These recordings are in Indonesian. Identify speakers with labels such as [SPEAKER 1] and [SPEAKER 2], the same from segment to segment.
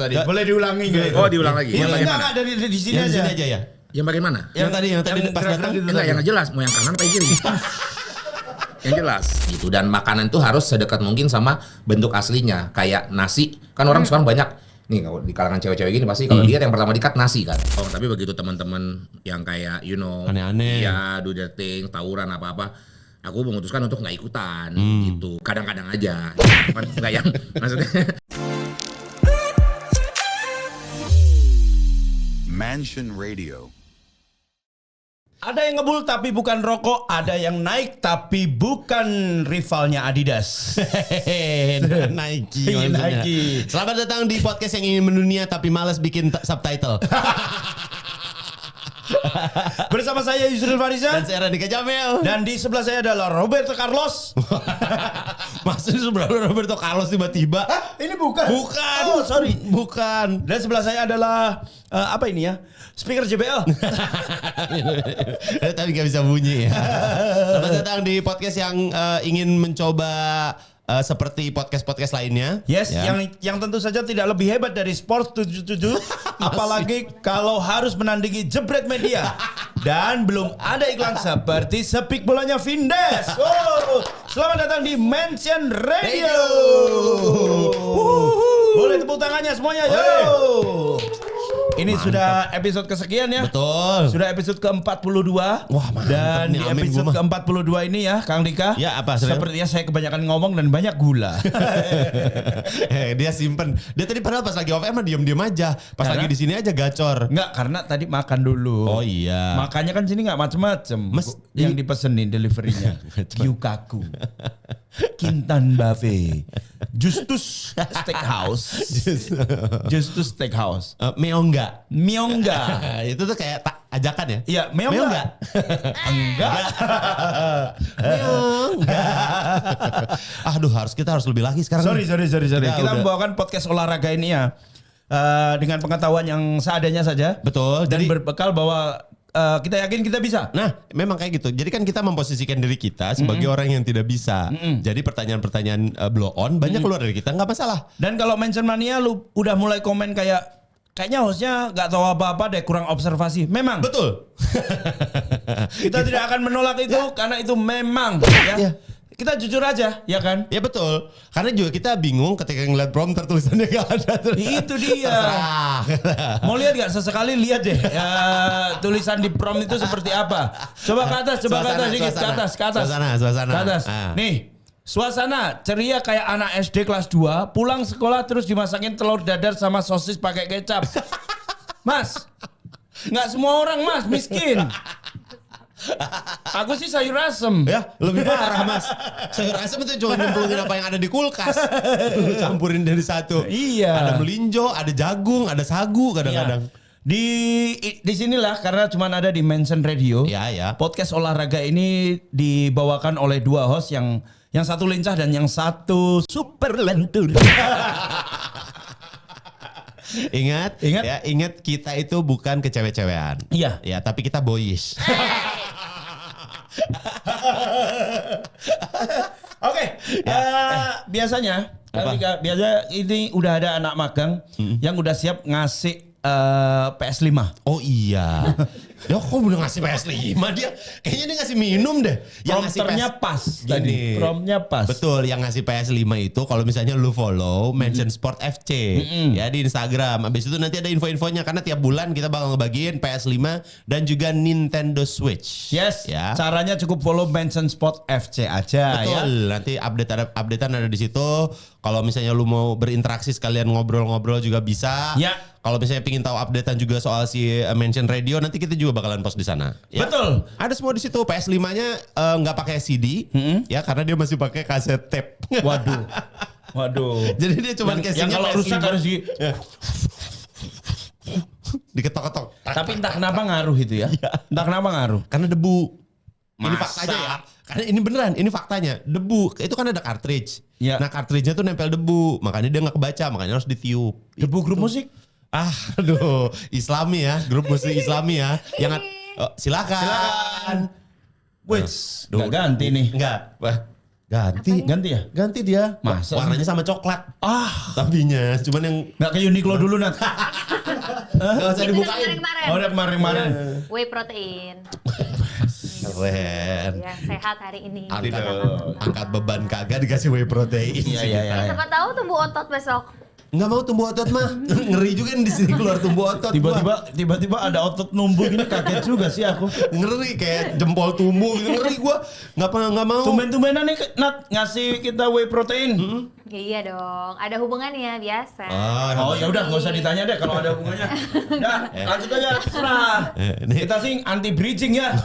[SPEAKER 1] tadi?
[SPEAKER 2] Boleh diulangi nggak?
[SPEAKER 1] Oh diulang lagi.
[SPEAKER 2] Yang
[SPEAKER 1] Yang
[SPEAKER 2] enggak dari sini
[SPEAKER 3] Yang di
[SPEAKER 2] aja.
[SPEAKER 3] sini aja ya.
[SPEAKER 1] Yang bagian mana?
[SPEAKER 3] Yang tadi pas
[SPEAKER 2] gerak-gerak
[SPEAKER 3] datang.
[SPEAKER 2] gitu
[SPEAKER 1] Enggak,
[SPEAKER 2] tadi.
[SPEAKER 1] yang jelas. Mau yang kanan atau yang kiri? Yang jelas. Gitu. Dan makanan tuh harus sedekat mungkin sama bentuk aslinya. Kayak nasi. Kan orang sekarang banyak. Nih kalau di kalangan cewek-cewek gini pasti kalau diet yang pertama dikat nasi kan. Oh tapi begitu teman-teman yang kayak
[SPEAKER 3] Aneh-aneh.
[SPEAKER 1] Iya do their thing, tawuran apa-apa. Aku memutuskan untuk nggak ikutan gitu. Kadang-kadang aja. Nggak yang maksudnya.
[SPEAKER 4] Mansion Radio.
[SPEAKER 2] Ada yang ngebul tapi bukan rokok, ada yang naik tapi bukan rivalnya Adidas.
[SPEAKER 3] Nike.
[SPEAKER 2] Iya,
[SPEAKER 3] maksudnya.
[SPEAKER 2] Nike.
[SPEAKER 3] Selamat datang di podcast yang ingin mendunia tapi malas bikin subtitle.
[SPEAKER 2] Bersama saya Yusril Fariza
[SPEAKER 3] Dan saya Radika Jamil.
[SPEAKER 2] dan di sebelah saya adalah Roberto Carlos.
[SPEAKER 3] Maksudnya sebelah Roberto Carlos tiba-tiba.
[SPEAKER 2] Ini bukan.
[SPEAKER 3] Bukan.
[SPEAKER 2] Oh, sorry.
[SPEAKER 3] Bukan.
[SPEAKER 2] Dan sebelah saya adalah apa ini ya? Speaker JBL.
[SPEAKER 3] Tapi gak bisa bunyi ya. Selamat datang di podcast yang ingin mencoba seperti podcast-podcast lainnya.
[SPEAKER 2] Yes,
[SPEAKER 3] Ya.
[SPEAKER 2] yang tentu saja tidak lebih hebat dari Sports 77, apalagi kalau harus menandingi jebret media. Dan belum ada iklan seperti sepik bolanya Vindes. Oh, selamat datang di Mansion Radio. Boleh tepuk tangannya semuanya, yo. Ini sudah episode kesekian ya.
[SPEAKER 3] Betul.
[SPEAKER 2] Sudah episode ke-42.
[SPEAKER 3] Wah, mantap
[SPEAKER 2] Dan
[SPEAKER 3] nih,
[SPEAKER 2] di
[SPEAKER 3] amin
[SPEAKER 2] episode
[SPEAKER 3] gua mah.
[SPEAKER 2] ke-42 ini ya, Kang Dika.
[SPEAKER 3] Ya, apa, Sril?
[SPEAKER 2] Sepertinya saya kebanyakan ngomong dan banyak gula.
[SPEAKER 3] Dia simpen. Dia tadi padahal pas lagi off air mah diem-diem aja. Pas
[SPEAKER 2] Karena-
[SPEAKER 3] lagi di sini aja gacor.
[SPEAKER 2] Enggak, karena tadi makan dulu.
[SPEAKER 3] Oh iya.
[SPEAKER 2] Makanya kan sini nggak macem-macem.
[SPEAKER 3] Mas-
[SPEAKER 2] Yang dipesenin deliverynya Gyukaku, Kintan Buffet, Justus Steakhouse, Justus Steakhouse,
[SPEAKER 3] Meongga.
[SPEAKER 2] Myongga.
[SPEAKER 3] Itu tuh kayak ajakan ya?
[SPEAKER 2] Iya, Myongga. Enggak.
[SPEAKER 3] Meongga. Aduh, kita harus lebih lagi sekarang.
[SPEAKER 2] Sorry. Kita
[SPEAKER 3] udah.
[SPEAKER 2] membawakan podcast olahraga ini ya dengan pengetahuan yang seadanya saja.
[SPEAKER 3] Betul.
[SPEAKER 2] Dan
[SPEAKER 3] Jadi
[SPEAKER 2] berbekal bahwa kita yakin kita bisa.
[SPEAKER 3] nah, memang kayak gitu. Jadi kan kita memposisikan diri kita sebagai orang yang tidak bisa. Jadi pertanyaan-pertanyaan blow on banyak keluar dari kita, nggak masalah.
[SPEAKER 2] Dan kalau Mansion Mania lu udah mulai komen kayaknya hostnya nggak tahu apa-apa deh, kurang observasi. Memang.
[SPEAKER 3] Betul.
[SPEAKER 2] Kita tidak akan menolak itu karena itu memang ya.
[SPEAKER 3] Ya.
[SPEAKER 2] Kita jujur aja, ya kan?
[SPEAKER 3] Ya betul. Karena juga kita bingung ketika ngeliat prompter tulisannya nggak ada.
[SPEAKER 2] Itu dia.
[SPEAKER 3] Terserah.
[SPEAKER 2] Mau lihat gak? Sesekali lihat deh ya, tulisan di prompt itu seperti apa. Coba ke atas, dikit ke atas.
[SPEAKER 3] Suasana.
[SPEAKER 2] Ke atas.
[SPEAKER 3] Ah.
[SPEAKER 2] Nih, suasana ceria kayak anak SD kelas 2, pulang sekolah terus dimasakin telur dadar sama sosis pakai kecap. Mas, nggak semua orang mas miskin. Aku sih sayur asem.
[SPEAKER 3] Ya, lebih parah mas. Sayur asam itu cuma nyemplungin apa yang ada di kulkas. Lu campurin dari satu.
[SPEAKER 2] Iya.
[SPEAKER 3] Ada melinjo, ada jagung, ada sagu kadang-kadang.
[SPEAKER 2] Di sinilah karena cuma ada di Mansion Radio.
[SPEAKER 3] Ya.
[SPEAKER 2] Podcast olahraga ini dibawakan oleh dua host yang satu lincah dan yang satu super lentur.
[SPEAKER 3] Ingat,
[SPEAKER 2] Ingat.
[SPEAKER 3] ya, ingat kita itu bukan kecewe-cewean.
[SPEAKER 2] Iya.
[SPEAKER 3] Ya, tapi kita boyish.
[SPEAKER 2] Oke, biasanya ketika biasa ini udah ada anak magang yang udah siap ngasih PS5.
[SPEAKER 3] Oh iya. Ya kok udah ngasih PS5 dia? Kayaknya dia ngasih minum deh.
[SPEAKER 2] Prompternya pas tadi. Promptnya pas.
[SPEAKER 3] Betul, yang ngasih PS5 itu kalau misalnya lu follow Mansion Sport FC ya di Instagram. Habis itu nanti ada info-infonya karena tiap bulan kita bakal ngebagiin PS5 dan juga Nintendo Switch.
[SPEAKER 2] Yes,
[SPEAKER 3] Ya.
[SPEAKER 2] caranya cukup follow Mansion Sport FC aja ya.
[SPEAKER 3] Betul, nanti updatean ada di situ. Kalau misalnya lu mau berinteraksi sekalian ngobrol-ngobrol juga bisa.
[SPEAKER 2] Ya.
[SPEAKER 3] Kalau misalnya pingin tahu updatean juga soal si Mansion Radio, nanti kita juga bakalan post di sana. Ya.
[SPEAKER 2] Betul.
[SPEAKER 3] Ada semua di situ. PS5-nya nggak pakai CD, ya karena dia masih pakai kaset tape.
[SPEAKER 2] Waduh.
[SPEAKER 3] Jadi dia cuma
[SPEAKER 2] Yang
[SPEAKER 3] casingnya
[SPEAKER 2] kalau
[SPEAKER 3] PS5.
[SPEAKER 2] rusak harus
[SPEAKER 3] diketok-ketok.
[SPEAKER 2] Tapi entah kenapa ngaruh itu ya. Entah kenapa ngaruh.
[SPEAKER 3] Karena debu. Ini
[SPEAKER 2] Masa?
[SPEAKER 3] faktanya ya. Karena ini beneran, ini faktanya. Debu, itu kan ada cartridge.
[SPEAKER 2] Ya.
[SPEAKER 3] Nah cartridge-nya tuh nempel debu. Makanya dia nggak kebaca, makanya harus ditiup.
[SPEAKER 2] Debu grup musik.
[SPEAKER 3] Aduh, Islami ya, grup musik Islami ya. Yang silakan.
[SPEAKER 2] Wits, nggak ganti nih.
[SPEAKER 3] Enggak. Wah,
[SPEAKER 2] Ganti ya?
[SPEAKER 3] Ganti dia.
[SPEAKER 2] Masa sih?
[SPEAKER 3] Warnanya sama coklat.
[SPEAKER 2] Ah,
[SPEAKER 3] Tabinya, cuman yang
[SPEAKER 2] nggak ke Uniqlo dulu Nat.
[SPEAKER 3] nggak usah
[SPEAKER 5] Itu
[SPEAKER 3] dibukain.
[SPEAKER 5] kemarin.
[SPEAKER 2] Oh, udah kemarin.
[SPEAKER 5] Whey protein.
[SPEAKER 3] Keren.
[SPEAKER 5] Ya, sehat hari ini.
[SPEAKER 3] Angkat beban kagak dikasih whey protein.
[SPEAKER 2] Iya.
[SPEAKER 5] Siapa tahu tumbuh otot besok.
[SPEAKER 3] Nggak mau tumbuh otot mah. Ngeri juga nih di sini keluar tumbuh otot.
[SPEAKER 2] Tiba-tiba ada otot numbuh gini, kaget juga sih aku.
[SPEAKER 3] Ngeri kayak jempol tumbuh gitu. Ngeri gua. Nggak mau.
[SPEAKER 2] Tumben-tumbenan nih Nat ngasih kita whey protein.
[SPEAKER 5] Ya, iya dong, ada hubungannya biasa.
[SPEAKER 2] Oh ya udah, nggak usah ditanya deh kalau ada hubungannya. Dah, lanjut aja, terserah. Kita sih anti bridging ya.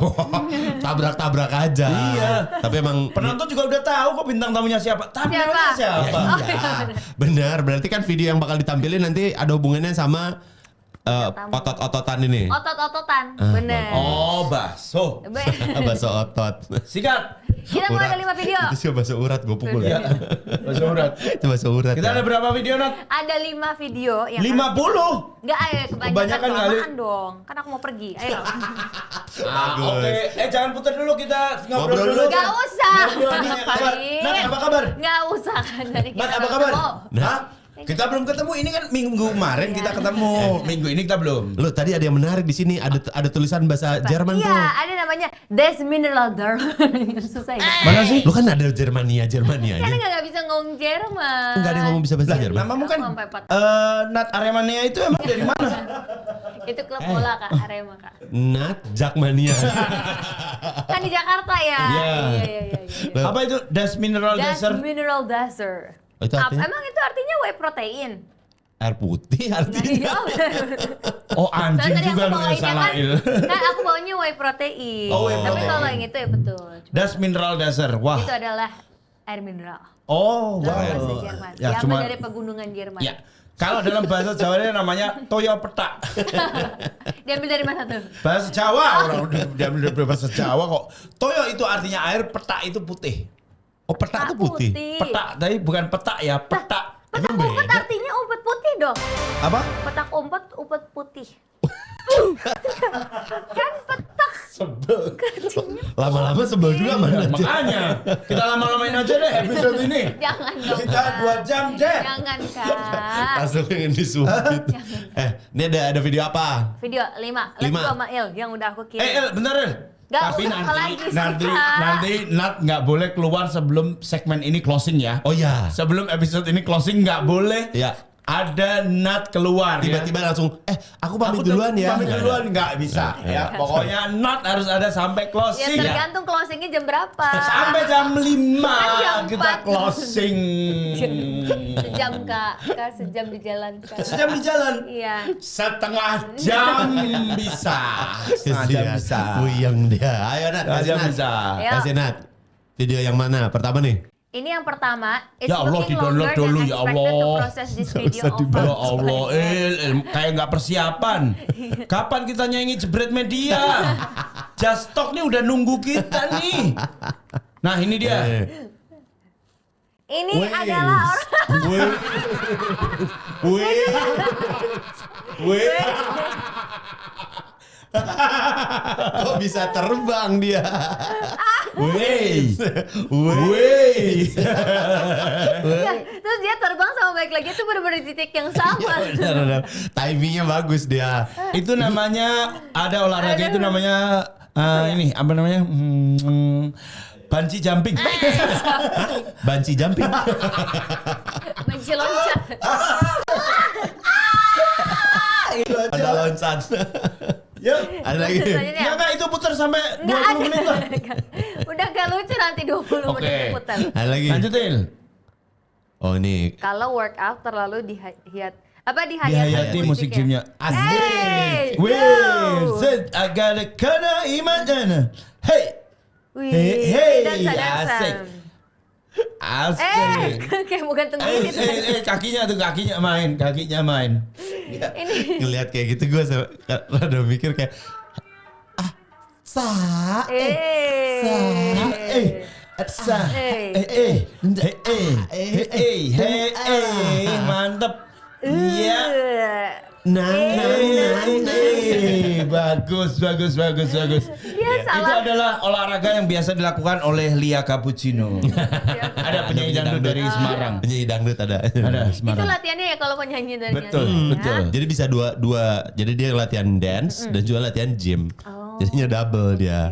[SPEAKER 3] Tabrak-tabrak aja.
[SPEAKER 2] Iya.
[SPEAKER 3] Tapi emang
[SPEAKER 2] Penonton juga udah tahu kok bintang tamunya siapa. Tapi
[SPEAKER 5] Siapa?
[SPEAKER 2] namanya siapa?
[SPEAKER 3] Ya, iya. Benar, berarti kan video yang bakal ditampilin nanti ada hubungannya sama
[SPEAKER 5] tamu.
[SPEAKER 3] otot-ototan ini.
[SPEAKER 5] Otot-ototan, bener.
[SPEAKER 2] Oh, bakso.
[SPEAKER 3] Bakso otot.
[SPEAKER 2] Sikat.
[SPEAKER 5] Kita mau ada 5 video.
[SPEAKER 3] Itu sih bakso urat gue pukul
[SPEAKER 2] Iya.
[SPEAKER 3] ya.
[SPEAKER 2] Bakso urat.
[SPEAKER 3] Itu bakso urat.
[SPEAKER 2] Kita
[SPEAKER 3] ya.
[SPEAKER 2] ada berapa video Nat?
[SPEAKER 5] Ada 5 video yang
[SPEAKER 2] 50.
[SPEAKER 5] Enggak,
[SPEAKER 2] Kebanyakan
[SPEAKER 5] kebanyakan
[SPEAKER 2] kali.
[SPEAKER 5] kelamaan dong. Kan aku mau pergi. Ayo.
[SPEAKER 2] Oke. Jangan putar dulu, kita ngobrol
[SPEAKER 3] Ngobrol
[SPEAKER 2] dulu.
[SPEAKER 3] dulu.
[SPEAKER 5] Enggak usah.
[SPEAKER 2] Ngobrol nih, apa kabar?
[SPEAKER 5] Ngapain?
[SPEAKER 2] Nat, apa kabar?
[SPEAKER 5] Enggak usah kan dari
[SPEAKER 2] Nat, apa kabar? Hah? Kita belum ketemu. Ini kan minggu kemarin kita ketemu. Minggu ini kita belum.
[SPEAKER 3] Lo tadi ada yang menarik di sini, ada tulisan bahasa Jerman
[SPEAKER 5] Iya,
[SPEAKER 3] tuh.
[SPEAKER 5] ada namanya Des Mineral Susah ya.
[SPEAKER 2] Mana sih?
[SPEAKER 3] Lo kan ada Jermania
[SPEAKER 5] Kan
[SPEAKER 3] aja.
[SPEAKER 5] nggak bisa ngomong Jerman.
[SPEAKER 3] Enggak ada yang ngomong bisa bahasa
[SPEAKER 2] Lah,
[SPEAKER 3] Jerman.
[SPEAKER 2] namamu kan
[SPEAKER 5] Sampai 4.
[SPEAKER 2] Nat Aremania itu emang dari mana?
[SPEAKER 5] Itu klub bola Kak, Arema Kak.
[SPEAKER 3] Nat Jakmania.
[SPEAKER 5] Kan di Jakarta ya.
[SPEAKER 2] Iya.
[SPEAKER 5] Iya.
[SPEAKER 2] Apa itu? Das Mineral
[SPEAKER 5] Das
[SPEAKER 2] Dasar?
[SPEAKER 5] Mineral Dasar.
[SPEAKER 3] Itu artinya?
[SPEAKER 5] Emang itu artinya whey protein?
[SPEAKER 3] Air putih
[SPEAKER 5] Nah,
[SPEAKER 3] artinya.
[SPEAKER 2] Oh, anjing
[SPEAKER 5] Soalnya tadi
[SPEAKER 2] juga
[SPEAKER 5] aku
[SPEAKER 2] lu yang
[SPEAKER 5] bawainnya
[SPEAKER 2] salah Il.
[SPEAKER 5] kan aku baunya whey protein.
[SPEAKER 2] Oh, whey
[SPEAKER 5] Tapi
[SPEAKER 2] protein.
[SPEAKER 5] kalau yang itu ya betul.
[SPEAKER 2] Das Mineral Dasar. Wah.
[SPEAKER 5] Itu adalah air mineral.
[SPEAKER 2] Oh,
[SPEAKER 5] Dalam
[SPEAKER 2] wow.
[SPEAKER 5] bahasa Jerman.
[SPEAKER 2] Ya,
[SPEAKER 5] Diambil
[SPEAKER 2] cuma
[SPEAKER 5] dari pegunungan Jerman.
[SPEAKER 2] ya. Kalau dalam bahasa Jawa namanya toyo petak.
[SPEAKER 5] Diambil dari mana tuh?
[SPEAKER 2] Bahasa Jawa, orang udah diambil dari bahasa Jawa kok. Toyo itu artinya air, petak itu putih.
[SPEAKER 3] Oh petak tuh putih.
[SPEAKER 2] Petak, tapi bukan petak ya, petak.
[SPEAKER 5] Petak umpet artinya umpet putih dong.
[SPEAKER 2] Apa?
[SPEAKER 5] Petak umpet, umpet putih. Kan petak.
[SPEAKER 2] Sebel.
[SPEAKER 3] Lama-lama sebel juga mana.
[SPEAKER 2] Makanya kita lama-lamain aja deh episode ini.
[SPEAKER 5] Jangan dong.
[SPEAKER 2] Kita 2 jam deh.
[SPEAKER 5] Jangan Kak.
[SPEAKER 3] Langsung pengen disumpit. Ini ada video apa?
[SPEAKER 5] Video 5. Let's
[SPEAKER 3] 5.
[SPEAKER 5] go Mail yang udah aku kirim.
[SPEAKER 2] El, bentar El.
[SPEAKER 5] Nggak
[SPEAKER 2] Tapi
[SPEAKER 5] usah lagi sih,
[SPEAKER 2] nanti
[SPEAKER 5] Kak.
[SPEAKER 2] Nat nggak boleh keluar sebelum segmen ini closing ya.
[SPEAKER 3] Oh ya.
[SPEAKER 2] Sebelum episode ini closing nggak boleh.
[SPEAKER 3] Ya.
[SPEAKER 2] Ada Nat keluar.
[SPEAKER 3] Tiba-tiba langsung aku pamit
[SPEAKER 2] Aku
[SPEAKER 3] duluan ya.
[SPEAKER 2] Pamit duluan nggak bisa ya. Pokoknya Nat harus ada sampai
[SPEAKER 5] Ya
[SPEAKER 2] closing.
[SPEAKER 5] tergantung closingnya jam berapa.
[SPEAKER 2] Sampai jam 5
[SPEAKER 5] jam
[SPEAKER 2] kita
[SPEAKER 5] 4.
[SPEAKER 2] closing.
[SPEAKER 5] Sejam Kak. Kak sejam di jalan Kak.
[SPEAKER 2] Sejam di jalan.
[SPEAKER 5] Iya.
[SPEAKER 2] Setengah jam bisa. Setengah jam bisa.
[SPEAKER 3] Puyeng dia. Ayo Nat.
[SPEAKER 2] Setengah
[SPEAKER 3] Kasih
[SPEAKER 2] jam
[SPEAKER 3] Nat.
[SPEAKER 2] bisa.
[SPEAKER 5] Ayo.
[SPEAKER 3] Kasih Nat. Video yang mana? Pertama nih.
[SPEAKER 5] Ini yang pertama. It's
[SPEAKER 2] Ya Allah,
[SPEAKER 5] looking
[SPEAKER 2] di-download
[SPEAKER 5] longer
[SPEAKER 2] dulu,
[SPEAKER 5] than
[SPEAKER 2] ya
[SPEAKER 5] expected to
[SPEAKER 2] Allah.
[SPEAKER 5] process this video
[SPEAKER 3] usah
[SPEAKER 5] over.
[SPEAKER 2] Ya Allah, kayak nggak persiapan. Kapan kita nyanyi Jebret Media? Just Talk nih udah nunggu kita nih. Nah ini dia.
[SPEAKER 5] Ini adalah orang.
[SPEAKER 3] Kok bisa terbang dia?
[SPEAKER 2] Wey,
[SPEAKER 5] Ya, terus dia terbang sama balik lagi itu benar-benar di titik yang sama.
[SPEAKER 3] Benar-benar. Timingnya bagus dia.
[SPEAKER 2] Itu namanya ada olahraga itu namanya ini apa namanya? Bungee jumping.
[SPEAKER 3] Banci jumping.
[SPEAKER 5] Benci loncat.
[SPEAKER 3] Ada loncat.
[SPEAKER 2] Ya.
[SPEAKER 3] Ada lagi.
[SPEAKER 2] Ya enggak itu putar sampai 20
[SPEAKER 5] Nggak ada.
[SPEAKER 2] menit lah.
[SPEAKER 5] Udah gak lucu nanti 20
[SPEAKER 2] Oke.
[SPEAKER 5] menit putar.
[SPEAKER 3] Ada lagi.
[SPEAKER 2] Lanjutin.
[SPEAKER 3] Oh ini.
[SPEAKER 5] Kalau workout terlalu dihayati
[SPEAKER 2] Dihayati musik gymnya.
[SPEAKER 5] Hey,
[SPEAKER 2] Wait,
[SPEAKER 5] yo.
[SPEAKER 2] said I gotta kinda imagine. Hey,
[SPEAKER 5] Wih,
[SPEAKER 2] Hey,
[SPEAKER 5] dansa-dansa.
[SPEAKER 2] asik. asik.
[SPEAKER 5] Kayak mau gantung duit.
[SPEAKER 2] Kakinya tuh kakinya main.
[SPEAKER 5] Ini.
[SPEAKER 3] Ngelihat kayak gitu gue rada mikir kayak
[SPEAKER 2] Mantep. Iya.
[SPEAKER 3] nah.
[SPEAKER 2] Bagus.
[SPEAKER 5] Dia
[SPEAKER 2] Itu
[SPEAKER 5] salah.
[SPEAKER 2] adalah olahraga yang biasa dilakukan oleh Lia Cappuccino. Ada penyanyi dangdut dari Semarang.
[SPEAKER 3] Penyanyi dangdut ada.
[SPEAKER 2] Ada
[SPEAKER 5] Itu
[SPEAKER 2] Semarang.
[SPEAKER 5] latihannya ya kalau penyanyi dan
[SPEAKER 2] Betul,
[SPEAKER 5] nyanyi,
[SPEAKER 2] betul.
[SPEAKER 5] ya.
[SPEAKER 3] Jadi bisa dua. Jadi dia latihan dance dan juga latihan gym.
[SPEAKER 5] Oh,
[SPEAKER 3] Jadinya double dia.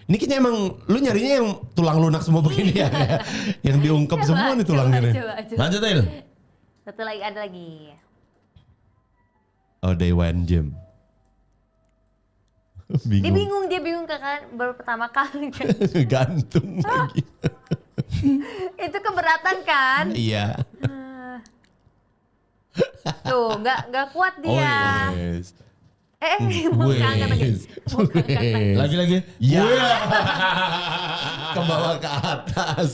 [SPEAKER 3] Ini kayaknya emang lu nyarinya yang tulang lunak semua begini ya. Yang diungkep semua nih tulangnya nih.
[SPEAKER 5] Coba.
[SPEAKER 2] Lanjut Il.
[SPEAKER 5] Satu lagi, ada lagi.
[SPEAKER 3] Oh, they went gym.
[SPEAKER 5] Dia bingung kan baru pertama kali kan.
[SPEAKER 3] Gantung lagi.
[SPEAKER 5] Itu keberatan kan?
[SPEAKER 3] Iya.
[SPEAKER 5] Tuh, nggak kuat
[SPEAKER 3] Oh,
[SPEAKER 5] dia.
[SPEAKER 3] yes.
[SPEAKER 5] Mau angkat lagi. Mau angkat lagi.
[SPEAKER 2] Lagi.
[SPEAKER 3] Ya. Ke bawah ke atas.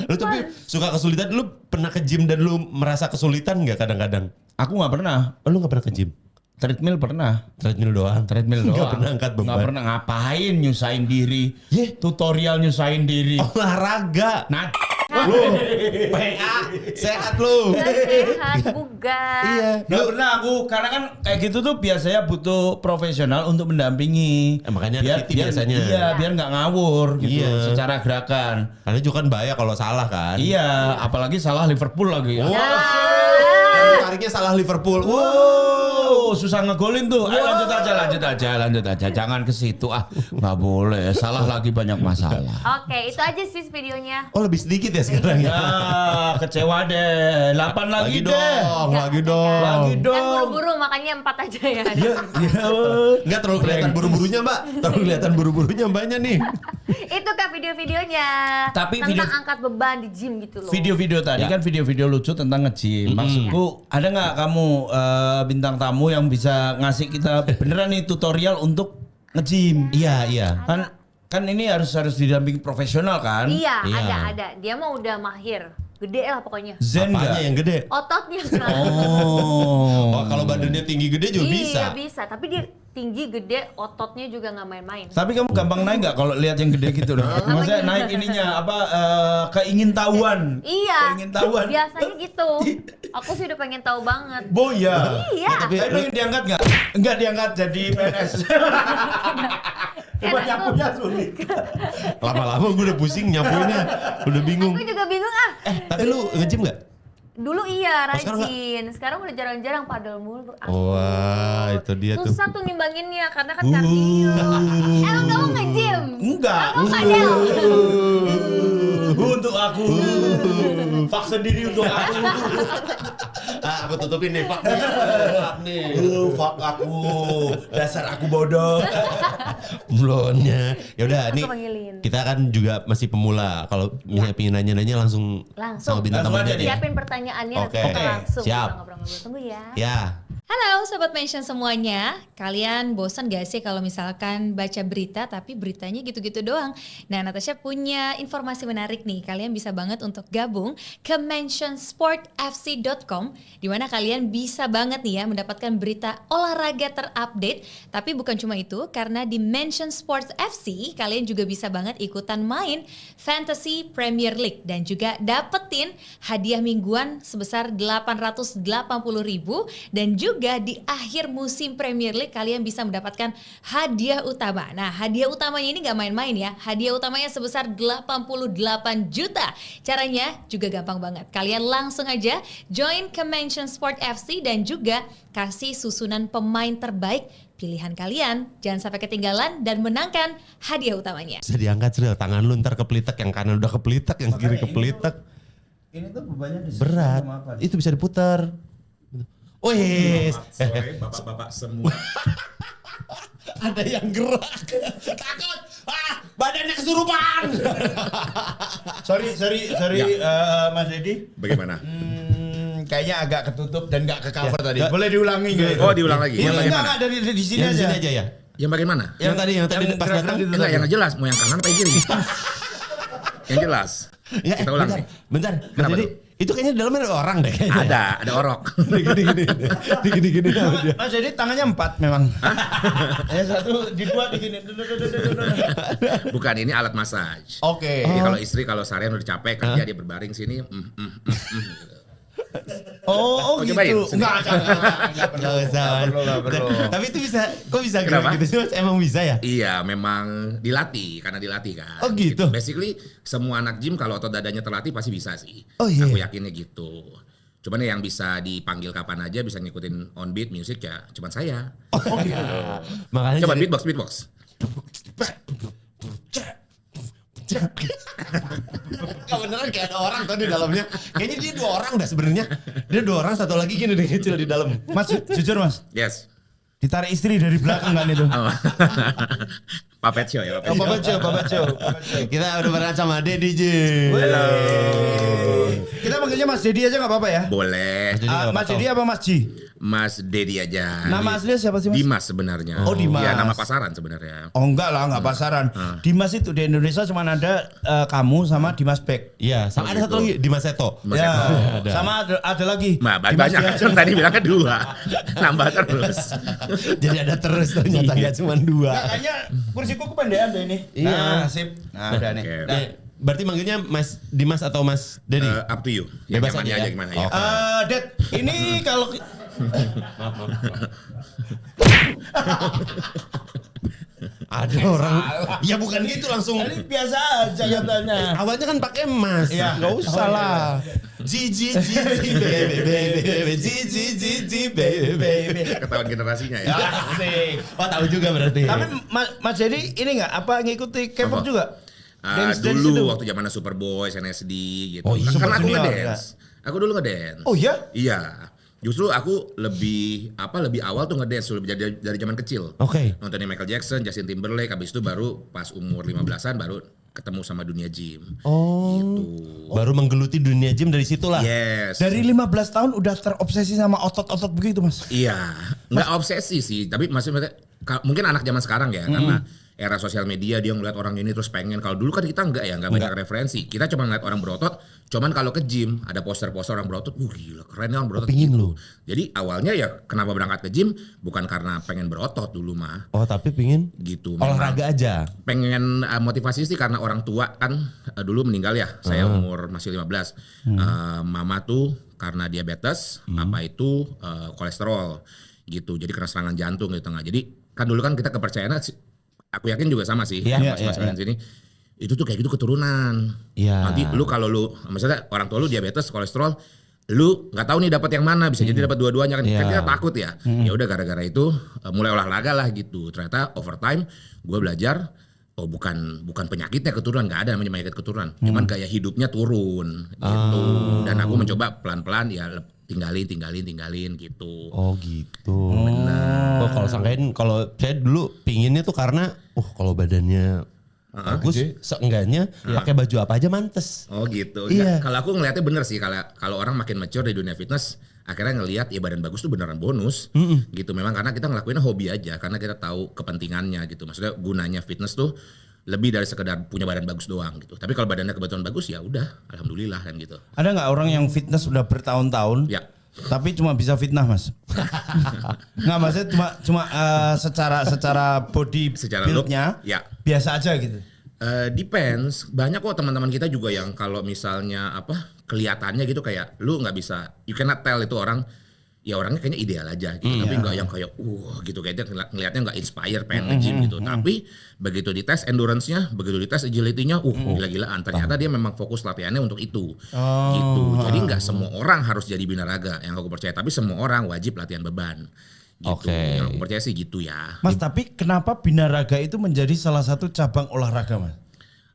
[SPEAKER 3] Lu tapi suka kesulitan, lu pernah ke gym dan lu merasa kesulitan nggak kadang-kadang?
[SPEAKER 2] Aku nggak pernah.
[SPEAKER 3] Oh, lu nggak pernah ke gym?
[SPEAKER 2] Treadmill pernah.
[SPEAKER 3] Treadmill doang.
[SPEAKER 2] Nggak
[SPEAKER 3] pernah angkat beban.
[SPEAKER 2] Nggak pernah ngapain nyusahin diri. Tutorial nyusahin diri.
[SPEAKER 3] Olahraga.
[SPEAKER 2] Nah,
[SPEAKER 3] PA sehat lu.
[SPEAKER 5] Nggak sehat, bugar.
[SPEAKER 3] Iya.
[SPEAKER 2] nggak pernah aku karena kan kayak gitu tuh biasanya butuh profesional untuk mendampingi.
[SPEAKER 3] Makanya ada PT biasanya.
[SPEAKER 2] Iya, biar nggak ngawur gitu
[SPEAKER 3] Iya.
[SPEAKER 2] secara gerakan.
[SPEAKER 3] Karena juga kan bahaya kalau salah kan.
[SPEAKER 2] Iya, apalagi salah Liverpool lagi.
[SPEAKER 3] Tariknya salah Liverpool.
[SPEAKER 2] Wow, susah ngegolin tuh. Ayo lanjut aja. Jangan ke situ nggak boleh. Salah lagi banyak masalah.
[SPEAKER 5] Oke, itu aja sih videonya.
[SPEAKER 3] Oh, lebih sedikit ya sekarang ya.
[SPEAKER 2] Ya, kecewa deh. 8 lagi deh.
[SPEAKER 3] Lagi dong.
[SPEAKER 2] Lagi
[SPEAKER 5] Kan
[SPEAKER 2] dong.
[SPEAKER 5] buru-buru makanya 4 aja ya.
[SPEAKER 3] Enggak terlalu kelihatan buru-burunya, Mbak. Terlalu kelihatan buru-burunya Mbaknya nih.
[SPEAKER 5] Itu kan video-videonya.
[SPEAKER 2] Tapi
[SPEAKER 5] tentang
[SPEAKER 2] video-
[SPEAKER 5] angkat beban di gym gitu loh.
[SPEAKER 2] Video-video tadi
[SPEAKER 3] Ya.
[SPEAKER 2] kan video-video lucu tentang nge-gym. Maksudku, ada nggak kamu bintang tamu yang bisa ngasih kita beneran nih tutorial untuk nge-gym?
[SPEAKER 3] Iya.
[SPEAKER 2] Kan ini harus didampingi profesional kan?
[SPEAKER 5] Iya,
[SPEAKER 3] Iya.
[SPEAKER 5] ada. Dia mah udah mahir. Gede lah pokoknya.
[SPEAKER 2] Zen
[SPEAKER 3] Apanya
[SPEAKER 2] nggak?
[SPEAKER 3] yang gede?
[SPEAKER 5] Ototnya kan.
[SPEAKER 3] Oh, kalau badannya tinggi gede juga bisa.
[SPEAKER 5] Iya bisa, tapi dia tinggi, gede, ototnya juga nggak main-main.
[SPEAKER 2] Tapi kamu gampang naik nggak kalau lihat yang gede gitu loh? Maksudnya naik ininya keingintahuan.
[SPEAKER 5] Iya.
[SPEAKER 2] Keingintahuan.
[SPEAKER 5] Biasanya gitu. Aku sih udah pengen tahu banget.
[SPEAKER 2] Boya.
[SPEAKER 5] Iya.
[SPEAKER 2] Tapi pengen diangkat nggak? Enggak diangkat jadi PNS. Cuma nyapunya sulit.
[SPEAKER 3] Lama-lama gue udah pusing nyapuinnya. Udah bingung.
[SPEAKER 5] Aku juga bingung
[SPEAKER 3] Tapi lu nge-gym gak?
[SPEAKER 5] Dulu iya
[SPEAKER 3] Oh, sekarang
[SPEAKER 5] rajin. Sekarang udah jarang-jarang padel mulu.
[SPEAKER 3] Wah, itu dia tuh.
[SPEAKER 5] Susah tuh nimbanginnya karena kan kardio. Emang kamu nge-gym?
[SPEAKER 2] Enggak.
[SPEAKER 5] Kamu padel?
[SPEAKER 2] Untuk aku. Fak sendiri untuk aku.
[SPEAKER 3] Aku tutupin nih, Pak. Nih.
[SPEAKER 2] Fak aku. Dasar aku bodoh.
[SPEAKER 3] Blonnya. Ya udah,
[SPEAKER 5] Aku
[SPEAKER 3] nih
[SPEAKER 5] panggilin.
[SPEAKER 3] kita kan juga masih pemula. Kalau misalnya pengen nanya-nanya langsung
[SPEAKER 5] Langsung.
[SPEAKER 3] sama bintang
[SPEAKER 2] Langsung
[SPEAKER 3] tamunya
[SPEAKER 2] aja
[SPEAKER 3] nih.
[SPEAKER 5] Siapin pertanyaannya nanti
[SPEAKER 3] Oke.
[SPEAKER 5] kita langsung
[SPEAKER 3] Siap.
[SPEAKER 5] kita ngobrol-ngobrol. Tunggu ya.
[SPEAKER 3] Ya.
[SPEAKER 6] Halo Sobat Mention semuanya, kalian bosan gak sih kalau misalkan baca berita tapi beritanya gitu-gitu doang? Nah Natasha punya informasi menarik nih, kalian bisa banget untuk gabung ke mentionsportfc.com di mana kalian bisa banget nih ya mendapatkan berita olahraga terupdate. Tapi bukan cuma itu, karena di Mention Sports FC kalian juga bisa banget ikutan main Fantasy Premier League dan juga dapetin hadiah mingguan sebesar 880.000 dan juga di akhir musim Premier League kalian bisa mendapatkan hadiah utama. Nah, hadiah utamanya ini gak main-main ya. Hadiah utamanya sebesar 88 juta. Caranya juga gampang banget. Kalian langsung aja join ke Mention Sport FC dan juga kasih susunan pemain terbaik pilihan kalian. Jangan sampai ketinggalan dan menangkan hadiah utamanya.
[SPEAKER 3] Bisa diangkat Sril, tangan lu ntar kepelitek, yang kanan udah kepelitek, yang kiri kepelitek.
[SPEAKER 2] Ini tuh bebannya di
[SPEAKER 3] Berat. Itu bisa diputar. Wih,
[SPEAKER 1] Sore bapak-bapak semua.
[SPEAKER 3] ada yang gerak. Takut. Badannya kesurupan.
[SPEAKER 2] Sorry Mas Deddy.
[SPEAKER 1] Bagaimana?
[SPEAKER 2] Kayaknya agak ketutup dan nggak ke cover tadi.
[SPEAKER 3] Ya.
[SPEAKER 2] Boleh diulangi nggak itu?
[SPEAKER 1] Oh, diulang lagi.
[SPEAKER 2] Ini
[SPEAKER 1] Yang bagaimana?
[SPEAKER 2] enggak dari di sini
[SPEAKER 3] Yang di
[SPEAKER 2] aja.
[SPEAKER 3] sini aja ya.
[SPEAKER 1] Yang bagaimana?
[SPEAKER 3] Yang tadi pas
[SPEAKER 2] gerak-gerak
[SPEAKER 3] datang.
[SPEAKER 2] gitu
[SPEAKER 1] Enggak,
[SPEAKER 2] tadi.
[SPEAKER 1] yang nggak jelas. Mau yang kanan apa yang kiri? Yang jelas.
[SPEAKER 3] Ya,
[SPEAKER 1] Kita ulang nih.
[SPEAKER 3] bentar.
[SPEAKER 1] Kenapa
[SPEAKER 3] Jadi
[SPEAKER 1] tuh?
[SPEAKER 3] itu kayaknya di dalamnya ada orang deh kayaknya.
[SPEAKER 1] Ada orok.
[SPEAKER 3] Gini-gini sama dia.
[SPEAKER 2] Mas Deddy tangannya 4 memang. Satu di dua di gini.
[SPEAKER 1] Bukan, ini alat massage.
[SPEAKER 2] Oke.
[SPEAKER 1] Jadi kalau istri kalau seharian udah capek kerja dia berbaring sini. Gitu.
[SPEAKER 2] Oh
[SPEAKER 1] Mau cobain?
[SPEAKER 2] gitu. Enggak perlu.
[SPEAKER 3] Nggak usah.
[SPEAKER 2] Nggak perlu.
[SPEAKER 3] Tapi itu bisa, kok bisa
[SPEAKER 1] Kenapa?
[SPEAKER 3] gitu sih Mas? Emang bisa ya?
[SPEAKER 1] Iya, memang dilatih karena dilatih kan.
[SPEAKER 3] Oh, gitu.
[SPEAKER 1] Basically semua anak gym kalau otot dadanya terlatih pasti bisa sih.
[SPEAKER 3] Oh, iya.
[SPEAKER 1] Aku yakinnya gitu. Cuman yang bisa dipanggil kapan aja bisa ngikutin on beat music ya cuman saya.
[SPEAKER 3] Oh gitu. Makanya
[SPEAKER 1] Coba
[SPEAKER 3] jadi-
[SPEAKER 1] beatbox.
[SPEAKER 3] Gak beneran kayak ada orang tuh di dalamnya. Kayaknya dia 2 orang dah sebenarnya. Dia 2 orang, satu lagi gini deh kecil di dalam.
[SPEAKER 2] Mas jujur Mas,
[SPEAKER 1] Yes.
[SPEAKER 2] ditarik istri dari belakang kan itu.
[SPEAKER 1] Oh. Puppet show ya,
[SPEAKER 2] Oh,
[SPEAKER 1] puppet show.
[SPEAKER 2] Bapak Joe.
[SPEAKER 3] Kita udah barengan sama Deddy J.
[SPEAKER 2] Halo. Kita manggilnya Mas Dedi aja nggak apa-apa ya?
[SPEAKER 1] Boleh.
[SPEAKER 3] Jadi nggak
[SPEAKER 2] Mas
[SPEAKER 3] apa-apa.
[SPEAKER 2] Dedi apa Mas Ji?
[SPEAKER 1] Mas Dedi aja.
[SPEAKER 2] Nama aslinya siapa sih Mas?
[SPEAKER 1] Dimas sebenarnya.
[SPEAKER 2] Oh, Dimas.
[SPEAKER 1] Ya nama pasaran sebenarnya.
[SPEAKER 2] Oh enggak lah, enggak pasaran. Dimas itu di Indonesia cuma ada kamu sama Dimas Beck.
[SPEAKER 3] Iya, sama ada
[SPEAKER 1] gitu.
[SPEAKER 3] satu lagi Dimas Seto.
[SPEAKER 1] Mas
[SPEAKER 2] Ya,
[SPEAKER 1] Eko.
[SPEAKER 3] Ada.
[SPEAKER 2] sama ada lagi.
[SPEAKER 1] Nah,
[SPEAKER 2] Dimas
[SPEAKER 1] banyak
[SPEAKER 2] Dias.
[SPEAKER 1] kan tadi bilang kedua. Nambah terus.
[SPEAKER 3] Jadi ada terus ternyata nggak cuma 2.
[SPEAKER 2] Nah, kayaknya kursiku kependean deh ini.
[SPEAKER 3] Iya.
[SPEAKER 2] Nah, sip. Nah, udah nih.
[SPEAKER 1] Oke.
[SPEAKER 2] Nah,
[SPEAKER 3] Berarti manggilnya Mas Dimas atau Mas Deddy?
[SPEAKER 1] Up to you. Yang
[SPEAKER 3] Bebas
[SPEAKER 1] nyamannya
[SPEAKER 3] aja ya?
[SPEAKER 1] gimana ya.
[SPEAKER 3] Oke.
[SPEAKER 2] Dad, ini kalau
[SPEAKER 3] Ada orang. Ya bukan gitu langsung.
[SPEAKER 2] ini biasa aja katanya.
[SPEAKER 3] Awalnya kan pakai Mas.
[SPEAKER 2] Iya.
[SPEAKER 3] Nggak usah
[SPEAKER 2] Oh,
[SPEAKER 3] lah. Gigi baby baby Gigi baby.
[SPEAKER 1] Ketahuan generasinya ya.
[SPEAKER 2] Asik.
[SPEAKER 3] Oh tahu juga berarti.
[SPEAKER 2] Tapi Mas Dedi ini enggak apa ngikuti K-pop
[SPEAKER 1] Apa?
[SPEAKER 2] juga? Dance-dance
[SPEAKER 1] Dulu
[SPEAKER 2] itu?
[SPEAKER 1] waktu zaman Superboy, SNSD gitu.
[SPEAKER 2] Oh iya,
[SPEAKER 1] kan
[SPEAKER 2] Super
[SPEAKER 1] aku
[SPEAKER 2] Junior,
[SPEAKER 1] ngedance. Aku dulu ngedance.
[SPEAKER 2] Oh iya?
[SPEAKER 1] Iya. Justru aku lebih awal tuh ngedance lebih dari zaman kecil.
[SPEAKER 3] Oke.
[SPEAKER 1] Nontonnya Michael Jackson, Justin Timberlake, habis itu baru pas umur 15-an baru ketemu sama dunia gym.
[SPEAKER 3] Oh.
[SPEAKER 1] Gitu.
[SPEAKER 3] Baru menggeluti dunia gym dari situlah.
[SPEAKER 1] Yes.
[SPEAKER 2] Dari 15 tahun udah terobsesi sama otot-otot begitu, Mas.
[SPEAKER 1] Iya, nggak obsesi sih, tapi maksudnya mungkin anak zaman sekarang ya, karena era sosial media dia ngeliat orang ini terus pengen. Kalau dulu kan kita nggak banyak referensi, kita cuma ngeliat orang berotot. Cuman kalau ke gym ada poster-poster orang berotot, gila keren ya orang berotot.
[SPEAKER 3] Kepingin
[SPEAKER 1] gitu.
[SPEAKER 3] lu.
[SPEAKER 1] Jadi awalnya ya kenapa berangkat ke gym bukan karena pengen berotot dulu mah,
[SPEAKER 3] Oh tapi pingin
[SPEAKER 1] gitu. Memang
[SPEAKER 3] olahraga aja.
[SPEAKER 1] pengen motivasi sih karena orang tua kan dulu meninggal ya. Saya umur masih 15. Mama tuh karena diabetes, papa itu kolesterol gitu. Jadi kena serangan jantung di tengah. Jadi kan dulu kan kita kepercayaannya aku yakin juga sama sih.
[SPEAKER 3] Iya,
[SPEAKER 1] Mas kalian sini. Itu tuh kayak gitu keturunan.
[SPEAKER 3] Iya.
[SPEAKER 1] Nanti lu kalau lu misalnya orang tua lu diabetes, kolesterol, lu nggak tahu nih dapat yang mana, bisa jadi dapat dua-duanya kan.
[SPEAKER 3] Iya.
[SPEAKER 1] Kan kita takut ya. Ya udah gara-gara itu mulai olahraga lah gitu. Ternyata over time gue belajar oh bukan penyakitnya keturunan, nggak ada namanya penyakit keturunan. Cuman gaya hidupnya turun gitu. Dan aku mencoba pelan-pelan ya tinggalin gitu.
[SPEAKER 3] Oh gitu. Benar. Oh, kalau sangkain kalau saya dulu pinginnya tuh karena kalau badannya bagus, seenggaknya pakai baju apa aja mantes.
[SPEAKER 1] Oh gitu.
[SPEAKER 3] Iya.
[SPEAKER 1] Ya, kalau aku ngelihatnya bener sih kalau orang makin mature di dunia fitness akhirnya ngelihat ya badan bagus tuh beneran bonus gitu. Memang karena kita ngelakuinnya hobi aja karena kita tahu kepentingannya gitu. Maksudnya gunanya fitness tuh lebih dari sekedar punya badan bagus doang gitu. Tapi kalau badannya kebetulan bagus ya udah alhamdulillah kan gitu.
[SPEAKER 2] Ada nggak orang yang fitness udah bertahun-tahun?
[SPEAKER 1] Ya.
[SPEAKER 2] Tapi cuma bisa fitnah, Mas. Nggak, maksudnya cuma secara body
[SPEAKER 1] Secara
[SPEAKER 2] build-nya
[SPEAKER 1] look, ya.
[SPEAKER 2] biasa aja gitu.
[SPEAKER 1] Depends. Banyak kok teman-teman kita juga yang kalau misalnya kelihatannya gitu kayak lu nggak bisa, you cannot tell itu orang ya orangnya kayaknya ideal aja gitu. Tapi nggak yang kayak gitu kayaknya ngelihatnya nggak inspire pengen nge-gym gitu. Tapi begitu dites endurance-nya, begitu dites agility-nya, gila-gilaan. Ternyata dia memang fokus latihannya untuk itu. Gitu. Jadi nggak semua orang harus jadi binaraga yang aku percaya, tapi semua orang wajib latihan beban. Gitu.
[SPEAKER 3] Oke.
[SPEAKER 1] Yang aku percaya sih gitu ya.
[SPEAKER 2] Mas, tapi kenapa binaraga itu menjadi salah satu cabang olahraga, Mas?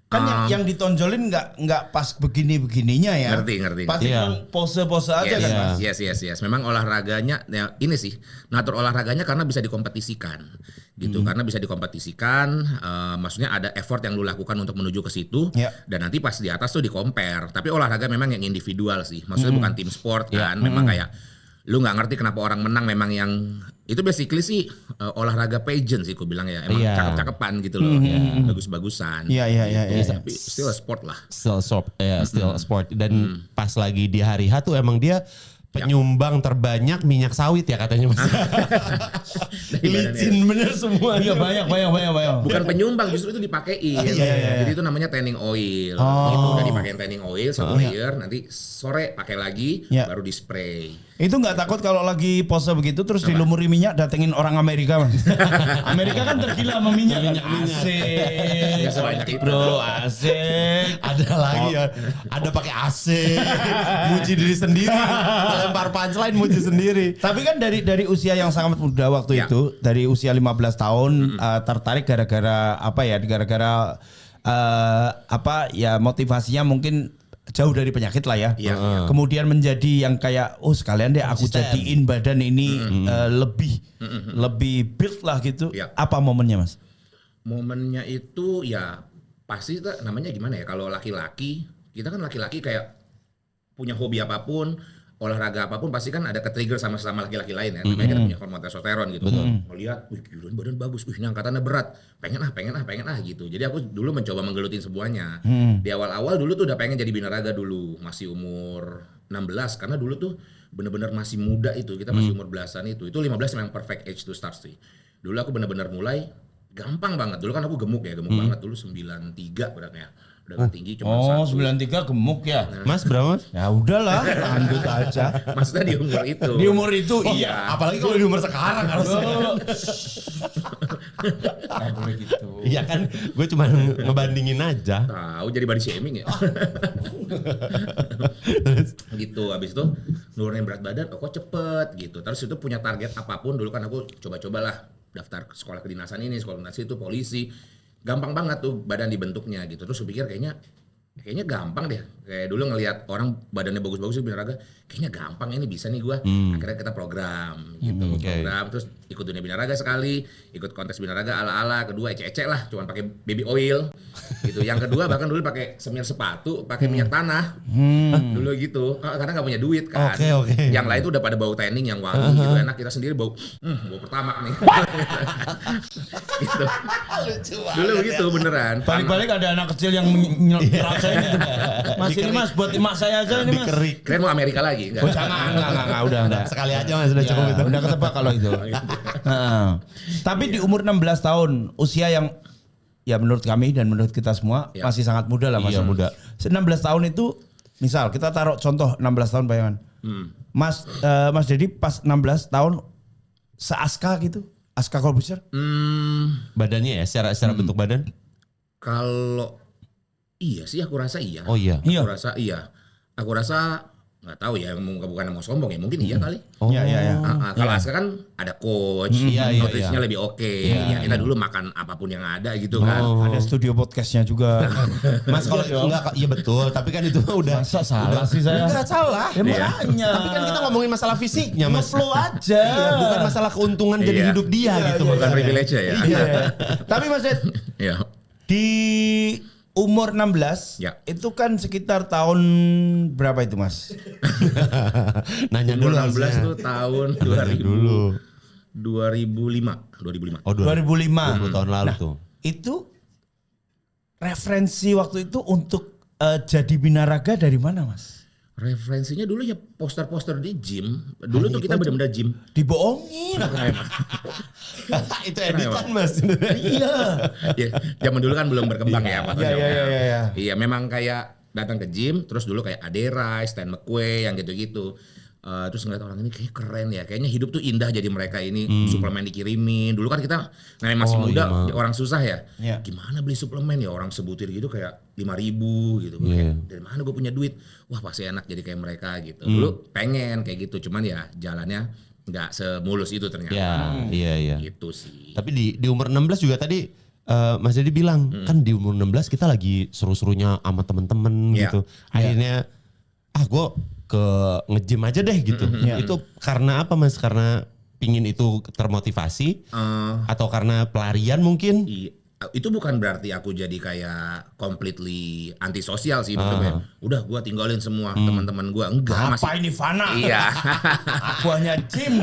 [SPEAKER 2] Kan yang ditonjolin nggak pas begini-begininya ya.
[SPEAKER 1] Ngerti.
[SPEAKER 2] Pasti
[SPEAKER 3] Iya.
[SPEAKER 2] kan pose-pose aja
[SPEAKER 1] Yes,
[SPEAKER 2] kan, Mas?
[SPEAKER 1] yes. Memang olahraganya, ya ini sih, natur olahraganya karena bisa dikompetisikan, gitu. Karena bisa dikompetisikan, maksudnya ada effort yang lu lakukan untuk menuju ke situ,
[SPEAKER 2] Ya.
[SPEAKER 1] dan nanti pas di atas tuh di-compare. Tapi olahraga memang yang individual sih, maksudnya bukan tim sport kan, memang kayak lu nggak ngerti kenapa orang menang memang yang itu basically sih olahraga pageant sih aku bilang ya, emang
[SPEAKER 3] Iya.
[SPEAKER 1] cakep-cakepan gitu loh, bagus-bagusan.
[SPEAKER 2] Iya.
[SPEAKER 1] Tapi still a sport lah.
[SPEAKER 3] Still sport dan pas lagi di hari H tuh emang dia penyumbang terbanyak minyak sawit ya katanya Mas. Licin bener semua.
[SPEAKER 2] Iya banyak.
[SPEAKER 1] Bukan penyumbang, justru itu dipakein. Jadi itu namanya tanning oil. Gitu, udah dipakein tanning oil 1 layer, nanti sore pakai lagi, baru di spray.
[SPEAKER 2] Itu nggak takut kalau lagi pose begitu terus dilumuri minyak datengin orang Amerika Mas. Amerika kan tergila sama minyak. Asik.
[SPEAKER 1] Sebanyak itu.
[SPEAKER 2] Bro, asik.
[SPEAKER 3] Ada lagi ya. Ada pakai AC. Muji diri sendiri. Lempar punchline muji sendiri.
[SPEAKER 2] Tapi kan dari usia yang sangat muda waktu
[SPEAKER 1] Ya.
[SPEAKER 2] itu, dari usia 15 tahun tertarik gara-gara apa ya? Gara-gara apa ya motivasinya mungkin jauh dari penyakit lah ya.
[SPEAKER 1] Iya.
[SPEAKER 2] Kemudian menjadi yang kayak sekalian deh aku
[SPEAKER 3] Konsisten.
[SPEAKER 2] jadiin badan ini lebih build lah gitu.
[SPEAKER 1] Iya.
[SPEAKER 2] Apa momennya Mas?
[SPEAKER 1] Momennya itu ya pasti namanya gimana ya, kalau laki-laki, kita kan laki-laki kayak punya hobi apapun, olahraga apapun pasti kan ada ke-trigger sama sesama laki-laki lain ya. Namanya kita punya hormon testosteron gitu. Melihat, wih gila badan bagus, wih ini angkatannya berat, pengen ah gitu. Jadi aku dulu mencoba menggelutin semuanya. Di awal-awal dulu tuh udah pengen jadi binaraga dulu, masih umur 16, karena dulu tuh bener-bener masih muda itu, kita masih umur belasan itu 15 memang perfect age to start sih. Dulu aku bener-bener mulai gampang banget, dulu kan aku gemuk banget dulu 93 beratnya. Udah tinggi cuma
[SPEAKER 2] 93 gemuk ya.
[SPEAKER 3] Mas berapa Mas?
[SPEAKER 2] Ya udahlah, lanjut aja.
[SPEAKER 1] Maksudnya di umur itu.
[SPEAKER 2] Di umur itu
[SPEAKER 1] iya.
[SPEAKER 3] Apalagi kalau di umur sekarang harusnya.
[SPEAKER 2] Nggak boleh gitu.
[SPEAKER 3] Iya kan, gue cuma ngebandingin aja.
[SPEAKER 1] Tahu jadi body shaming ya. Gitu, habis itu nurunin berat badan, kok cepet gitu. Terus itu punya target apapun, dulu kan aku coba-cobalah daftar ke sekolah kedinasan ini, sekolah kedinasan itu, polisi. Gampang banget tuh badan dibentuknya gitu. Terus aku pikir kayaknya gampang deh. Kayak dulu ngelihat orang badannya bagus-bagus di binaraga, kayaknya gampang ini bisa nih gua. Akhirnya kita program gitu, program terus ikut dunia binaraga sekali, ikut kontes binaraga ala-ala, kedua ecek-ecek lah, cuman pakai baby oil gitu. Yang kedua bahkan dulu pakai semir sepatu, pakai minyak tanah. Dulu gitu. Karena nggak punya duit kan.
[SPEAKER 3] Oke.
[SPEAKER 1] Yang lain tuh udah pada bau tanning yang wangi gitu, enak, kita sendiri bau pertamax nih. Gitu. Dulu gitu beneran.
[SPEAKER 2] Balik-balik ada anak kecil yang ngerasain itu. Mas ini Mas buat emak saya aja ini Mas.
[SPEAKER 3] Dikerik.
[SPEAKER 1] Keren mau Amerika lagi enggak?
[SPEAKER 2] Oh, enggak, udah.
[SPEAKER 3] Sekali aja Mas, udah cukup itu.
[SPEAKER 2] Udah ketebak kalau itu. Heeh. Tapi di umur 16 tahun, usia yang ya menurut kami dan menurut kita semua
[SPEAKER 1] Ya.
[SPEAKER 2] masih sangat muda lah Mas.
[SPEAKER 3] Iya, muda.
[SPEAKER 2] 16 tahun itu misal kita taruh contoh 16 tahun bayangan. Mas Dedi pas 16 tahun seaska gitu, Aska Corbuzier.
[SPEAKER 3] Badannya ya, secara bentuk badan.
[SPEAKER 1] Kalau iya sih aku rasa iya.
[SPEAKER 3] Oh iya.
[SPEAKER 2] Iya.
[SPEAKER 1] Aku rasa nggak tahu ya, bukan mau sombong ya, mungkin iya kali.
[SPEAKER 3] Oh.
[SPEAKER 2] Iya.
[SPEAKER 1] Kalau Aska kan ada coach,
[SPEAKER 3] Iya,
[SPEAKER 1] nutrisinya lebih oke. Ya, kita dulu makan apapun yang ada gitu kan.
[SPEAKER 2] Ada studio podcastnya juga.
[SPEAKER 3] Mas kalau enggak, iya betul, tapi kan itu mah udah
[SPEAKER 2] Masa salah sih saya?
[SPEAKER 3] enggak salah.
[SPEAKER 2] Ya makanya.
[SPEAKER 3] Tapi kan kita ngomongin masalah fisiknya, Mas.
[SPEAKER 2] Flow aja.
[SPEAKER 3] Iya, bukan masalah keuntungan jadi
[SPEAKER 1] Iya.
[SPEAKER 3] hidup dia gitu.
[SPEAKER 1] Bukan privilege ya.
[SPEAKER 2] Iya. Tapi Mas Ded,
[SPEAKER 1] Iya.
[SPEAKER 2] di umur 16
[SPEAKER 1] Ya.
[SPEAKER 2] itu kan sekitar tahun berapa itu Mas?
[SPEAKER 3] Nanya
[SPEAKER 1] Umur
[SPEAKER 3] dulu
[SPEAKER 1] 16
[SPEAKER 3] harusnya.
[SPEAKER 1] tuh tahun
[SPEAKER 3] Nanya dulu.
[SPEAKER 1] 2005.
[SPEAKER 2] 2005.
[SPEAKER 3] 20 tahun lalu tuh.
[SPEAKER 2] Itu referensi waktu itu untuk jadi binaraga dari mana Mas?
[SPEAKER 1] Referensinya dulu ya poster-poster di gym. Dulu tuh kita benar-benar gym.
[SPEAKER 2] Dibohongin.
[SPEAKER 3] Itu editan Mas.
[SPEAKER 2] Iya.
[SPEAKER 1] Ya, zaman dulu kan belum berkembang ya fotonya.
[SPEAKER 2] Iya.
[SPEAKER 1] Iya, memang kayak datang ke gym, terus dulu kayak Ade Rice, Stan McQuay yang gitu-gitu. Terus ngeliat orang ini kayaknya keren ya, kayaknya hidup tuh indah jadi mereka ini, suplemen dikirimin. Dulu kan kita masih muda, orang susah ya.
[SPEAKER 2] Iya.
[SPEAKER 1] Gimana beli suplemen ya, orang sebutir gitu kayak 5.000 gitu.
[SPEAKER 3] Iya.
[SPEAKER 1] Dari mana gue punya duit? Wah pasti enak jadi kayak mereka gitu. Dulu pengen kayak gitu, cuman ya jalannya nggak semulus itu ternyata.
[SPEAKER 3] Iya.
[SPEAKER 1] Gitu sih.
[SPEAKER 3] Tapi di umur 16 juga tadi Mas Dedi bilang kan di umur 16 kita lagi seru-serunya sama temen-temen
[SPEAKER 1] Iya.
[SPEAKER 3] gitu. Akhirnya gue ke nge-gym aja deh gitu. Itu karena apa Mas? Karena pingin itu termotivasi atau karena pelarian mungkin?
[SPEAKER 1] Iya. Itu bukan berarti aku jadi kayak completely antisosial sih bentuknya. Udah gua tinggalin semua teman-teman gua, enggak
[SPEAKER 2] Apa ini Fana?
[SPEAKER 1] Iya.
[SPEAKER 2] Aku hanya gym.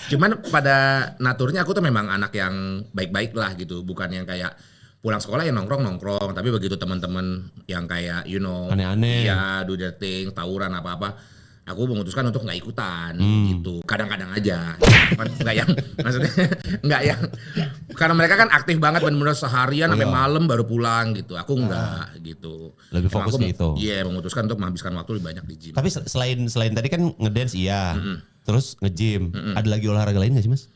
[SPEAKER 1] Cuman pada naturnya aku tuh memang anak yang baik-baik lah gitu, bukan yang kayak pulang sekolah ya nongkrong, tapi begitu teman-teman yang kayak
[SPEAKER 3] Aneh-aneh.
[SPEAKER 1] ya do their thing, tawuran apa-apa, aku memutuskan untuk nggak ikutan gitu. Kadang-kadang aja. Nggak yang maksudnya nggak yang karena mereka kan aktif banget benar-benar seharian sampai malam baru pulang gitu. Aku nggak gitu.
[SPEAKER 3] Lebih
[SPEAKER 1] Emang
[SPEAKER 3] fokus
[SPEAKER 1] aku,
[SPEAKER 3] ke itu.
[SPEAKER 1] Iya, memutuskan untuk menghabiskan waktu lebih banyak di gym.
[SPEAKER 3] Tapi selain tadi kan ngedance iya. Terus nge-gym. Ada lagi olahraga lain gak sih Mas?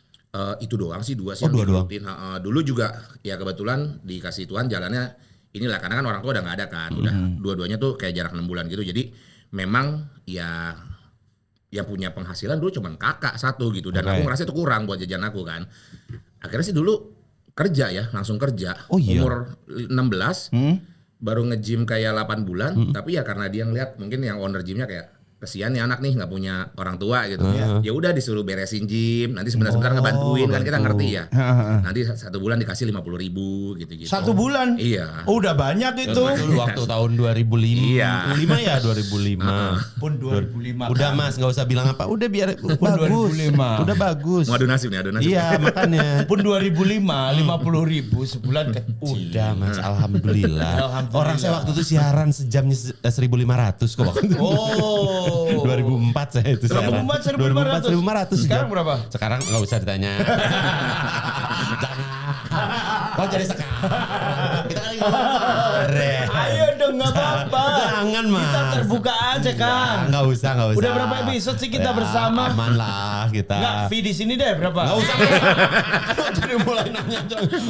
[SPEAKER 1] Itu doang sih, dua sih
[SPEAKER 3] Oh,
[SPEAKER 1] yang
[SPEAKER 3] dua doang.
[SPEAKER 1] dirutin. Dulu juga ya kebetulan dikasih Tuhan jalannya inilah karena kan orang tua udah nggak ada kan, udah dua-duanya tuh kayak jarak 6 bulan gitu. Jadi memang ya yang punya penghasilan dulu cuman kakak satu gitu dan aku ngerasa itu kurang buat jajan aku kan. Akhirnya sih dulu kerja ya, langsung kerja.
[SPEAKER 3] Oh iya.
[SPEAKER 1] Umur 16 baru nge-gym kayak 8 bulan, tapi ya karena dia ngeliat mungkin yang owner gymnya kayak kesian nih anak nih nggak punya orang tua gitu. Ya udah disuruh beresin gym, nanti sebentar-sebentar ngebantuin kan kita ngerti ya. Nanti 1 bulan dikasih 50.000 gitu-gitu.
[SPEAKER 2] 1 bulan?
[SPEAKER 1] Iya.
[SPEAKER 2] Oh, udah banyak itu.
[SPEAKER 3] Dulu waktu tahun 2005.
[SPEAKER 1] Iya.
[SPEAKER 3] 5 ya 2005.
[SPEAKER 2] Pun 2005.
[SPEAKER 3] Udah Mas nggak usah bilang apa. Udah biar bagus.
[SPEAKER 2] 2005.
[SPEAKER 3] Udah bagus.
[SPEAKER 1] Mau adu nasib nih, adu nasib.
[SPEAKER 3] Iya makanya.
[SPEAKER 2] Pun 2005, 50.000 sebulan kecil.
[SPEAKER 3] Udah Mas, alhamdulillah.
[SPEAKER 2] Alhamdulillah.
[SPEAKER 3] Orang saya waktu itu siaran sejamnya 1.500 kok waktu itu.
[SPEAKER 2] Oh.
[SPEAKER 3] 2004 saya itu siaran.
[SPEAKER 2] 2004,
[SPEAKER 3] 1.500
[SPEAKER 2] Sekarang berapa?
[SPEAKER 3] Sekarang nggak usah ditanya. Jangan. Kok jadi sekarang? Kita kan lagi ngomong.
[SPEAKER 2] Ayo dong, nggak apa-apa.
[SPEAKER 3] Jangan Mas.
[SPEAKER 2] Kita terbuka aja kan.
[SPEAKER 3] Nggak usah.
[SPEAKER 2] Udah berapa episode sih kita bersama?
[SPEAKER 3] Aman lah kita.
[SPEAKER 2] Nggak, fee di sini deh berapa?
[SPEAKER 3] Nggak usah. Jadi mulai nanya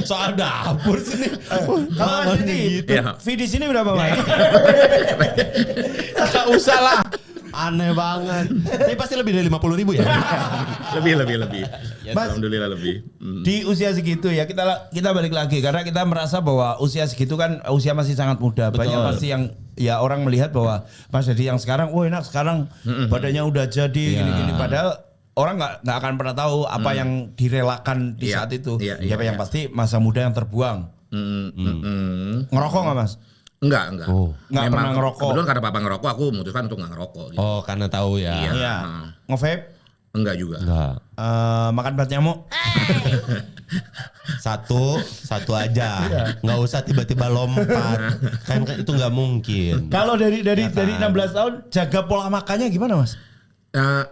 [SPEAKER 3] soal dapur sini.
[SPEAKER 2] Kalau Mas Didi,
[SPEAKER 3] gitu.
[SPEAKER 1] Iya.
[SPEAKER 2] fee di sini berapa, Mas?
[SPEAKER 3] Nggak usah lah. Aneh banget. Tapi pasti lebih dari 50.000 ya.
[SPEAKER 1] lebih.
[SPEAKER 2] Mas,
[SPEAKER 1] Alhamdulillah lebih.
[SPEAKER 2] di usia segitu ya kita balik lagi karena kita merasa bahwa usia segitu kan usia masih sangat muda. Banyak pasti yang ya orang melihat bahwa Mas Dedi yang sekarang, oh enak sekarang badannya udah jadi gini-gini. Padahal orang nggak akan pernah tahu apa yang direlakan di
[SPEAKER 1] Iya,
[SPEAKER 2] saat itu.
[SPEAKER 1] iya,
[SPEAKER 2] Ya yang
[SPEAKER 1] iya.
[SPEAKER 2] pasti masa muda yang terbuang. Ngerokok nggak Mas?
[SPEAKER 1] Enggak.
[SPEAKER 3] Oh.
[SPEAKER 2] Nggak pernah ngerokok.
[SPEAKER 1] Kebetulan karena papa ngerokok, aku memutuskan untuk nggak ngerokok. Gitu.
[SPEAKER 3] Oh karena tahu ya.
[SPEAKER 1] Iya.
[SPEAKER 2] Iya. Nge-vape?
[SPEAKER 1] Enggak juga.
[SPEAKER 3] Enggak.
[SPEAKER 2] Makan bat nyamuk?
[SPEAKER 3] Satu aja. Nggak usah tiba-tiba lompat. Kan itu nggak mungkin.
[SPEAKER 2] Kalau dari 16 tahun jaga pola makannya gimana Mas?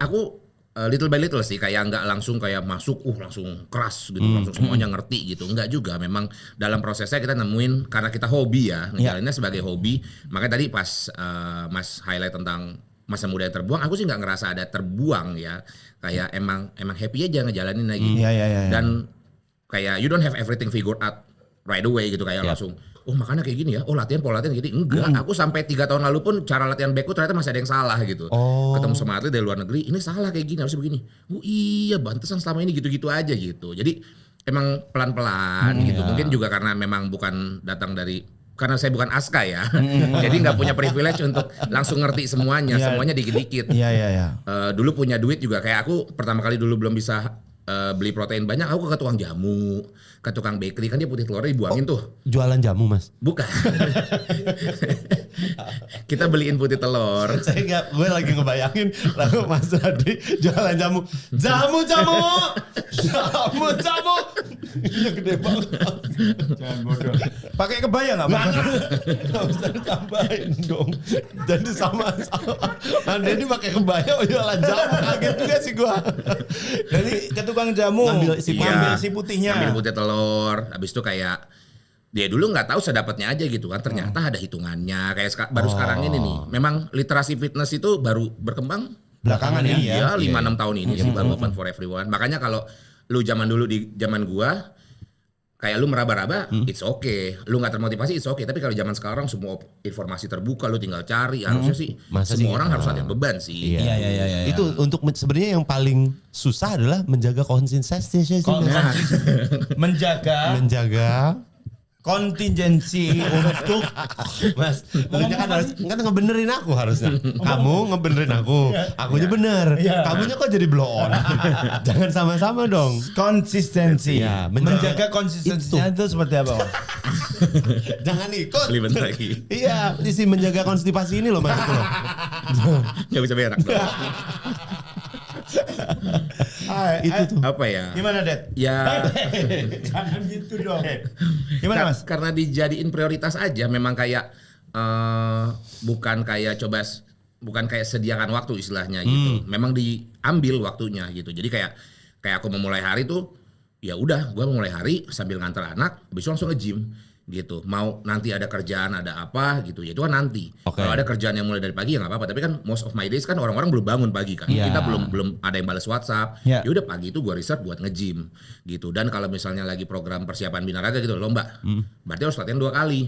[SPEAKER 1] Aku little by little sih, kayak nggak langsung kayak masuk langsung keras gitu, langsung semuanya ngerti gitu. Enggak juga, memang dalam prosesnya kita nemuin karena kita hobi ya, ngejalaninnya sebagai hobi. Makanya tadi pas Mas highlight tentang masa muda yang terbuang, aku sih nggak ngerasa ada terbuang ya. Kayak emang happy aja ngejalanin lagi.
[SPEAKER 2] Iya.
[SPEAKER 1] Dan kayak you don't have everything figured out right away gitu, kayak langsung oh makannya kayak gini ya, oh pola latihan gini. Enggak, aku sampai 3 tahun lalu pun cara latihan backku ternyata masih ada yang salah gitu. Ketemu sama atlet dari luar negeri, ini salah kayak gini, harusnya begini. Oh iya, pantesan selama ini gitu-gitu aja gitu. Jadi emang pelan-pelan gitu. Mungkin juga karena memang bukan datang dari, karena saya bukan Aska ya. Jadi nggak punya privilege untuk langsung ngerti semuanya, semuanya dikit-dikit.
[SPEAKER 2] Iya.
[SPEAKER 1] Dulu punya duit juga, kayak aku pertama kali dulu belum bisa beli protein banyak, aku ke tukang jamu, ke tukang bakery, kan dia putih telurnya dibuangin tuh.
[SPEAKER 3] Jualan jamu Mas.
[SPEAKER 1] Bukan. Kita beliin putih telur.
[SPEAKER 3] Gue lagi ngebayangin lalu Mas Adi jualan jamu. Jamu. Iya gede banget.
[SPEAKER 2] Jangan bodoh. Pakai kebaya nggak Mas?
[SPEAKER 3] Nggak usah ditambahin dong. Jadi sama-sama. Anda ini pakai kebaya jualan jamu, kaget juga sih gue.
[SPEAKER 2] Jadi ke tukang jamu
[SPEAKER 3] Ngambil si
[SPEAKER 2] ngambil si putihnya.
[SPEAKER 1] Ambil putih telur, habis itu kayak dia dulu nggak tahu sedapatnya aja gitu kan, ternyata ada hitungannya. Kayak baru sekarang ini nih, memang literasi fitness itu baru berkembang
[SPEAKER 3] Belakangan ini ya.
[SPEAKER 1] 5-6 tahun ini sih, baru open for everyone. Makanya kalau lu zaman dulu di zaman gua kayak lu meraba-raba, it's okay. Lu nggak termotivasi, it's okay. Tapi kalau zaman sekarang semua informasi terbuka, lu tinggal cari. Harusnya sih
[SPEAKER 3] Masa
[SPEAKER 1] semua
[SPEAKER 3] sih?
[SPEAKER 1] orang harus latihan beban sih.
[SPEAKER 2] Iya.
[SPEAKER 3] Itu untuk sebenarnya yang paling susah adalah menjaga konsistensi. Menjaga
[SPEAKER 2] kontingensi untuk
[SPEAKER 3] Mas, maksudnya kan ngebenerin aku harusnya. Kamu ngebenerin aku, akunya bener. Kamunya kok jadi blow on? Jangan sama-sama dong.
[SPEAKER 2] konsistensi.
[SPEAKER 3] Ya,
[SPEAKER 2] menjaga konsistensinya itu seperti apa? Mas?
[SPEAKER 3] Jangan ikut.
[SPEAKER 1] Libat lagi.
[SPEAKER 3] Iya, isi menjaga konstipasi ini loh Mas.
[SPEAKER 1] Nggak bisa berak dong.
[SPEAKER 3] Itu tuh.
[SPEAKER 1] Apa ya?
[SPEAKER 2] Gimana, Det?
[SPEAKER 1] Ya
[SPEAKER 2] Jangan gitu dong. Gimana, Mas?
[SPEAKER 1] karena dijadiin prioritas aja, memang kayak bukan kayak coba bukan kayak sediakan waktu istilahnya gitu. Memang diambil waktunya gitu. Jadi kayak aku memulai hari tuh ya udah gue memulai hari sambil nganter anak, habis itu langsung nge-gym gitu. Mau nanti ada kerjaan ada apa gitu ya itu kan nanti. Kalau ada kerjaan yang mulai dari pagi ya nggak apa-apa. Tapi kan most of my days kan orang-orang belum bangun pagi kan.
[SPEAKER 3] Iya.
[SPEAKER 1] Kita belum ada yang balas WhatsApp.
[SPEAKER 2] Iya.
[SPEAKER 1] Ya udah pagi itu gue research buat nge-gym gitu. Dan kalau misalnya lagi program persiapan binaraga gitu lomba, berarti harus latihan 2 kali.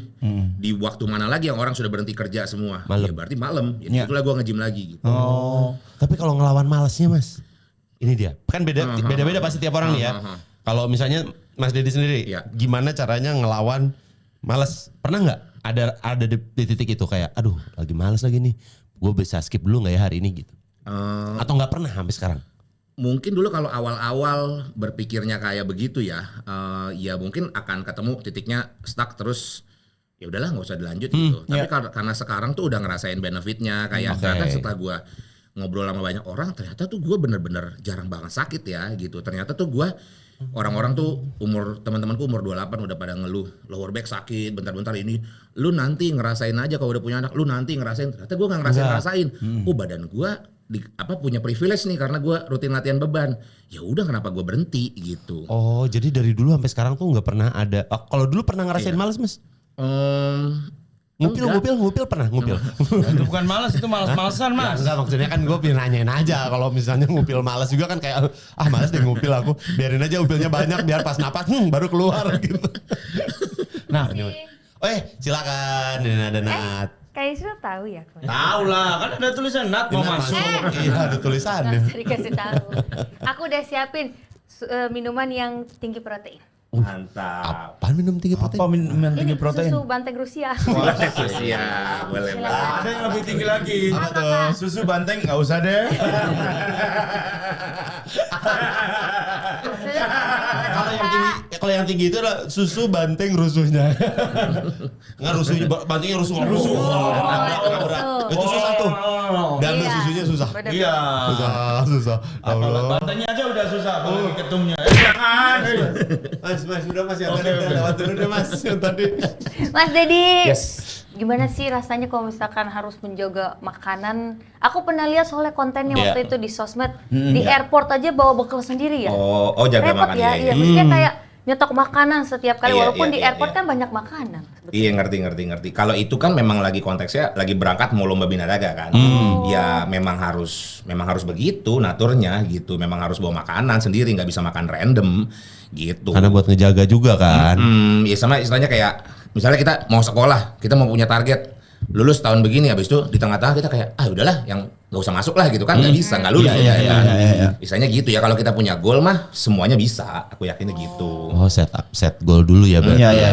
[SPEAKER 1] Di waktu mana lagi yang orang sudah berhenti kerja semua?
[SPEAKER 3] Malam.
[SPEAKER 1] Ya berarti malam. Ya, itulah gue nge-gym lagi gitu.
[SPEAKER 3] Tapi kalau ngelawan malesnya Mas, ini dia. Kan beda-beda pasti tiap orang nih ya. Kalau misalnya Mas Dedi sendiri,
[SPEAKER 1] Iya.
[SPEAKER 3] gimana caranya ngelawan males? Pernah nggak ada di titik itu kayak, aduh lagi males lagi nih, gue bisa skip dulu nggak ya hari ini gitu? Atau nggak pernah sampai sekarang?
[SPEAKER 1] Mungkin dulu kalau awal-awal berpikirnya kayak begitu ya, ya mungkin akan ketemu titiknya stuck terus. Ya udahlah nggak usah dilanjut gitu. Tapi karena sekarang tuh udah ngerasain benefitnya, kayak ternyata setelah gue ngobrol sama banyak orang, ternyata tuh gue bener-bener jarang banget sakit ya gitu. Ternyata tuh gue orang-orang tuh teman-temanku umur 28 udah pada ngeluh lower back sakit bentar-bentar ini. Lu nanti ngerasain aja kalau udah punya anak, lu nanti ngerasain. Ternyata gue nggak ngerasain. Badan gue punya privilege nih karena gue rutin latihan beban. Ya udah kenapa gue berhenti gitu.
[SPEAKER 3] Oh jadi dari dulu sampai sekarang tuh nggak pernah ada. Kalau dulu pernah ngerasain males Mas? Ngupil pernah ngupil.
[SPEAKER 2] Itu bukan malas, itu malas-malasan Mas.
[SPEAKER 3] Enggak maksudnya kan gue pengen nanyain aja kalau misalnya ngupil malas juga kan kayak malas deh ngupil aku. Biarin aja upilnya banyak biar pas napas baru keluar gitu.
[SPEAKER 2] Nah,
[SPEAKER 3] Silakan ada Nat.
[SPEAKER 5] Kayaknya sudah tahu ya.
[SPEAKER 2] tahu lah, kan ada tulisan Nat mau masuk.
[SPEAKER 3] Iya ada tulisannya.
[SPEAKER 5] Nggak usah dikasih tahu. Aku udah siapin minuman yang tinggi protein.
[SPEAKER 1] Mantap.
[SPEAKER 3] Apaan minum tinggi protein?
[SPEAKER 2] Apa minuman tinggi
[SPEAKER 5] Ini
[SPEAKER 2] protein?
[SPEAKER 5] susu banteng Rusia.
[SPEAKER 1] Ya boleh
[SPEAKER 5] Silakan.
[SPEAKER 1] banget.
[SPEAKER 2] Ada yang lebih tinggi lagi.
[SPEAKER 5] Apa tuh?
[SPEAKER 2] Susu banteng nggak usah deh.
[SPEAKER 3] Kalau yang tinggi itu adalah susu banteng rusuhnya. Nggak rusuhnya, bantengnya rusuh.
[SPEAKER 5] rusuh.
[SPEAKER 3] Itu susah tuh. Diambil
[SPEAKER 5] Iya.
[SPEAKER 3] susunya susah.
[SPEAKER 5] Bener.
[SPEAKER 2] Iya.
[SPEAKER 3] Susah. Allah.
[SPEAKER 2] Bantengnya aja udah susah, apalagi ketumnya. Jangan.
[SPEAKER 3] Mas, udah Mas yang tadi udah lewat dulu deh Mas yang tadi.
[SPEAKER 5] Mas Dedi,
[SPEAKER 1] Yes.
[SPEAKER 5] gimana sih rasanya kalau misalkan harus menjaga makanan? Aku pernah lihat soalnya kontennya
[SPEAKER 3] Iya.
[SPEAKER 5] waktu itu di sosmed, di airport aja bawa bekal sendiri ya.
[SPEAKER 1] Oh jaga
[SPEAKER 5] Repot
[SPEAKER 1] makan
[SPEAKER 5] ya,
[SPEAKER 1] ya.
[SPEAKER 5] iya. Maksudnya kayak nyetok makanan setiap kali,
[SPEAKER 1] Iya,
[SPEAKER 5] walaupun
[SPEAKER 1] iya,
[SPEAKER 5] di
[SPEAKER 1] iya,
[SPEAKER 5] airport
[SPEAKER 1] iya.
[SPEAKER 5] kan banyak makanan.
[SPEAKER 1] Iya ngerti. Kalau itu kan memang lagi konteksnya lagi berangkat mau lomba binaraga kan. Ya memang harus begitu naturnya gitu. Memang harus bawa makanan sendiri, nggak bisa makan random gitu.
[SPEAKER 3] Karena buat ngejaga juga kan.
[SPEAKER 1] Ya sama istilahnya kayak misalnya kita mau sekolah, kita mau punya target lulus tahun begini, habis itu di tengah-tengah kita kayak udahlah yang nggak usah masuk lah gitu kan, nggak bisa nggak lulus.
[SPEAKER 2] Iya.
[SPEAKER 1] Misalnya gitu ya, kalau kita punya goal mah semuanya bisa, aku yakinnya gitu.
[SPEAKER 3] Oh set goal dulu ya berarti.
[SPEAKER 2] Iya.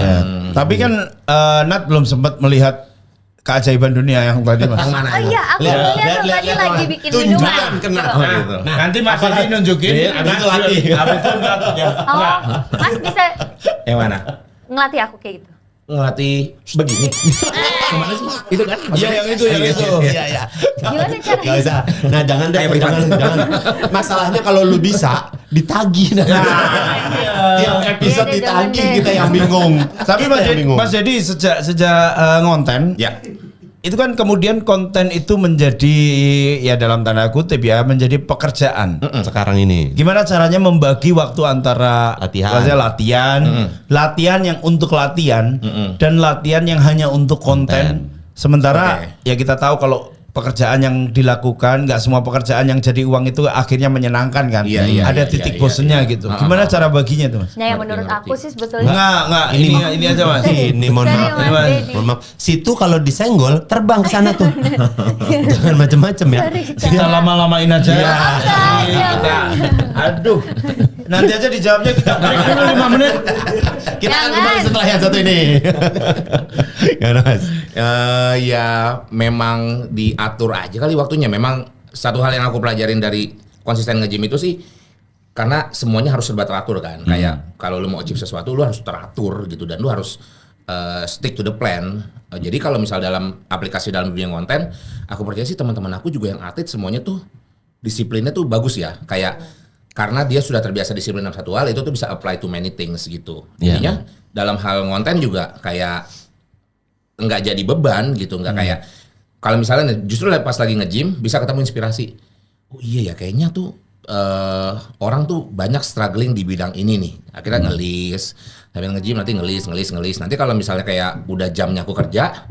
[SPEAKER 2] Tapi kan Nat belum sempat melihat keajaiban dunia yang tadi Mas.
[SPEAKER 1] Yang mana?
[SPEAKER 5] Oh iya, aku lihat tuh tadi lagi bikin minuman.
[SPEAKER 3] Tunjukkan kena.
[SPEAKER 5] Tuh.
[SPEAKER 1] Gitu.
[SPEAKER 2] Nanti Mas Dedi nunjukin.
[SPEAKER 3] Abis itu latih.
[SPEAKER 2] Abis itu Nat ya.
[SPEAKER 5] Oh, Mas bisa
[SPEAKER 1] Yang mana?
[SPEAKER 5] ngelatih aku kayak gitu.
[SPEAKER 1] Ngelatih begini. Kemana sih? Itu kan?
[SPEAKER 2] Iya yang itu.
[SPEAKER 3] Iya.
[SPEAKER 5] Gimana caranya?
[SPEAKER 3] Gak usah. Nah jangan deh,
[SPEAKER 1] Kayak privat.
[SPEAKER 3] jangan. Masalahnya kalau lu bisa ditagih. Tiap episode
[SPEAKER 5] Iya, jangan
[SPEAKER 3] ditagih
[SPEAKER 5] deh.
[SPEAKER 3] kita yang bingung.
[SPEAKER 2] Tapi Mas Dedi sejak ngonten,
[SPEAKER 1] Ya.
[SPEAKER 2] itu kan kemudian konten itu menjadi ya dalam tanda kutip ya menjadi pekerjaan.
[SPEAKER 3] Sekarang ini.
[SPEAKER 2] Gimana caranya membagi waktu antara
[SPEAKER 3] Latihan.
[SPEAKER 2] maksudnya latihan yang untuk latihan dan latihan yang hanya untuk konten. Sementara ya kita tahu kalau pekerjaan yang dilakukan nggak semua pekerjaan yang jadi uang itu akhirnya menyenangkan kan.
[SPEAKER 1] Iya,
[SPEAKER 2] Ada
[SPEAKER 1] iya,
[SPEAKER 2] titik
[SPEAKER 1] iya,
[SPEAKER 2] bosennya
[SPEAKER 1] iya.
[SPEAKER 2] gitu. Gimana cara baginya tuh Mas?
[SPEAKER 5] Nah, yang menurut aku sih sebetulnya
[SPEAKER 2] Enggak, ini aja Mas.
[SPEAKER 3] Ini mohon
[SPEAKER 5] Sorry,
[SPEAKER 3] maaf.
[SPEAKER 5] Mas Dedi.
[SPEAKER 3] Mohon maaf. Situ kalau disenggol terbang ke sana tuh. Jangan macem-macem ya.
[SPEAKER 2] Kita lama-lamain aja.
[SPEAKER 5] Iya.
[SPEAKER 2] Aduh. Nanti aja dijawabnya kita break dulu 5 menit.
[SPEAKER 3] Kita akan
[SPEAKER 5] Jangan.
[SPEAKER 3] kembali setelah yang satu ini. Gimana Mas?
[SPEAKER 1] Ya memang diatur aja kali waktunya. Memang satu hal yang aku pelajarin dari konsisten nge-gym itu sih, karena semuanya harus serba teratur kan. Kayak kalau lu mau achieve sesuatu lu harus teratur gitu, dan lu harus stick to the plan. Jadi kalau misal dalam aplikasi dalam dunia konten, aku percaya sih teman-teman aku juga yang atlet semuanya tuh disiplinnya tuh bagus ya. Kayak karena dia sudah terbiasa disiplin dalam satu hal, itu tuh bisa apply to many things gitu. Jadinya dalam hal konten juga kayak nggak jadi beban gitu, nggak kayak kalau misalnya justru pas lagi nge-gym bisa ketemu inspirasi. Oh iya ya kayaknya tuh orang tuh banyak struggling di bidang ini nih. Akhirnya ngelis, sambil nge-gym nanti ngelis. Nanti kalau misalnya kayak udah jamnya aku kerja,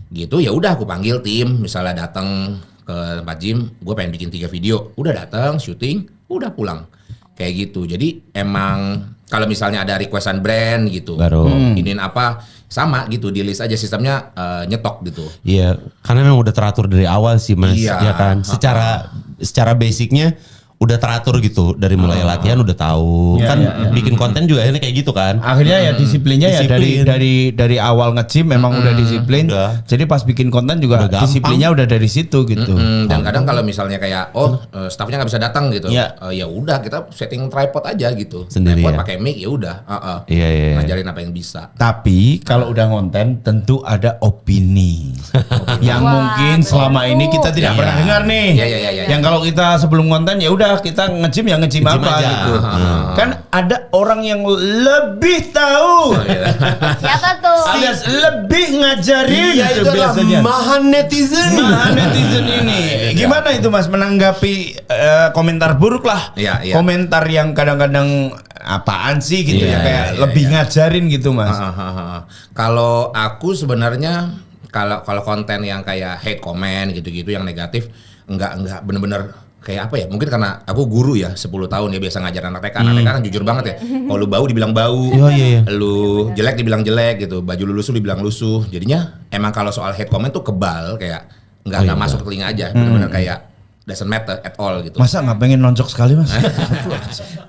[SPEAKER 1] gitu ya udah aku panggil tim, misalnya datang ke tempat gym, gue pengen bikin 3 video, udah datang, syuting, udah pulang, kayak gitu. Jadi emang kalau misalnya ada requestan brand gitu,
[SPEAKER 3] Baru.
[SPEAKER 1] iniin apa sama gitu, di list aja sistemnya nyetok gitu.
[SPEAKER 3] Iya, karena memang udah teratur dari awal sih Mas,
[SPEAKER 1] Iya.
[SPEAKER 3] ya kan. Secara basicnya udah teratur gitu dari mulai latihan udah tahu.
[SPEAKER 2] Iya,
[SPEAKER 3] Kan
[SPEAKER 2] iya, iya.
[SPEAKER 3] bikin konten juga akhirnya kayak gitu kan.
[SPEAKER 2] Akhirnya ya disiplinnya ya
[SPEAKER 3] Disiplin.
[SPEAKER 2] dari awal nge-gym memang udah disiplin.
[SPEAKER 3] Udah.
[SPEAKER 2] Jadi pas bikin konten juga
[SPEAKER 3] Udah gampang.
[SPEAKER 2] disiplinnya udah dari situ gitu.
[SPEAKER 1] Dan kadang kalau misalnya kayak staffnya nggak bisa datang gitu,
[SPEAKER 2] Iya.
[SPEAKER 1] ya udah kita setting tripod aja gitu,
[SPEAKER 3] Sendiri
[SPEAKER 1] tripod
[SPEAKER 3] ya?
[SPEAKER 1] pakai mic ya udah,
[SPEAKER 3] Iya, iya.
[SPEAKER 1] ngajarin apa yang bisa.
[SPEAKER 2] Tapi kalau udah konten tentu ada opini yang
[SPEAKER 5] Wah,
[SPEAKER 2] mungkin selama
[SPEAKER 5] betul.
[SPEAKER 2] ini kita tidak
[SPEAKER 3] Iya.
[SPEAKER 2] pernah dengar nih.
[SPEAKER 1] Iya.
[SPEAKER 2] Yang kalau kita sebelum konten ya udah kita nge-gym ya nge-gym
[SPEAKER 3] Nge-gym
[SPEAKER 2] apa
[SPEAKER 3] aja.
[SPEAKER 2] gitu. Kan ada orang yang lebih tahu.
[SPEAKER 5] Siapa tuh?
[SPEAKER 2] Alias lebih ngajarin
[SPEAKER 3] Iya,
[SPEAKER 2] itu
[SPEAKER 3] itu adalah
[SPEAKER 2] biasanya.
[SPEAKER 3] mahan netizen.
[SPEAKER 2] Nah, netizen ini gimana itu Mas menanggapi komentar buruk lah,
[SPEAKER 1] Iya, iya.
[SPEAKER 2] komentar yang kadang-kadang apaan sih gitu
[SPEAKER 1] Iya,
[SPEAKER 2] ya kayak
[SPEAKER 1] iya,
[SPEAKER 2] lebih
[SPEAKER 1] iya.
[SPEAKER 2] ngajarin gitu Mas.
[SPEAKER 1] Kalau aku sebenarnya kalau konten yang kayak hate comment gitu-gitu yang negatif enggak bener-bener kayak apa ya, mungkin karena aku guru ya 10 tahun ya biasa ngajar anak TK. Anak TK kan jujur banget ya, kalau lu bau dibilang bau,
[SPEAKER 3] Iya.
[SPEAKER 1] lu jelek dibilang jelek gitu, baju lu lusuh dibilang lusuh. Jadinya emang kalau soal hate comment tuh kebal, kayak nggak masuk ke telinga aja, bener-bener kayak doesn't matter at all gitu.
[SPEAKER 2] Masa nggak pengen nonjok sekali Mas?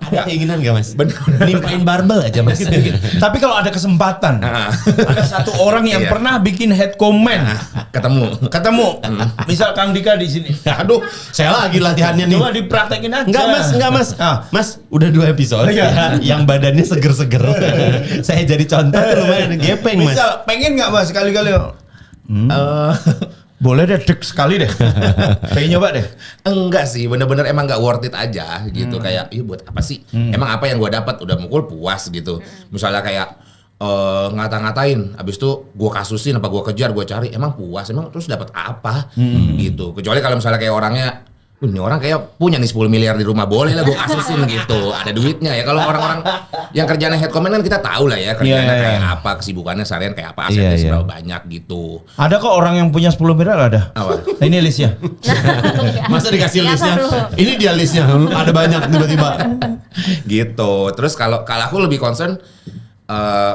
[SPEAKER 3] Ada keinginan gak Mas?
[SPEAKER 1] Bener.
[SPEAKER 3] Nimpain barbel aja Mas.
[SPEAKER 2] Tapi kalau ada kesempatan, ada satu orang yang
[SPEAKER 1] Iya.
[SPEAKER 2] pernah bikin head comment, ketemu, misal Kang Dika di sini.
[SPEAKER 3] Aduh, saya lagi latihannya nih.
[SPEAKER 2] Coba dipraktekin aja.
[SPEAKER 3] Enggak mas.
[SPEAKER 2] Ah.
[SPEAKER 3] Mas, udah 2 episode
[SPEAKER 2] Iya.
[SPEAKER 3] yang badannya seger-seger. Saya jadi contoh tuh lumayan gepeng mas.
[SPEAKER 2] Misal pengen nggak Mas sekali-kali? Boleh deh, dek sekali deh. Pengen nyoba deh.
[SPEAKER 1] Enggak sih, bener-bener emang nggak worth it aja gitu. Kayak, iya buat apa sih? Emang apa yang gue dapat udah mukul puas gitu. Misalnya kayak ngata-ngatain, abis itu gue kasusin apa gue kejar, gue cari, emang puas, emang terus dapat apa gitu. Kecuali kalau misalnya kayak orangnya, ini orang kayak punya nih 10 miliar di rumah, boleh lah gue kasusin gitu, ada duitnya ya. Kalau orang-orang yang kerjanya head comment kan kita tahu lah ya kerjanya
[SPEAKER 2] Iya, iya.
[SPEAKER 1] kayak apa, kesibukannya seharian kayak apa,
[SPEAKER 3] Iya,
[SPEAKER 1] asetnya
[SPEAKER 3] iya.
[SPEAKER 1] seberapa banyak gitu.
[SPEAKER 2] Ada kok orang yang punya 10 miliar ada.
[SPEAKER 1] Apa?
[SPEAKER 2] Nah, ini listnya.
[SPEAKER 3] Masa dikasih
[SPEAKER 5] Lihat
[SPEAKER 3] listnya?
[SPEAKER 5] dulu.
[SPEAKER 3] Ini dia listnya, ada banyak tiba-tiba.
[SPEAKER 1] Gitu. Terus kalau aku lebih concern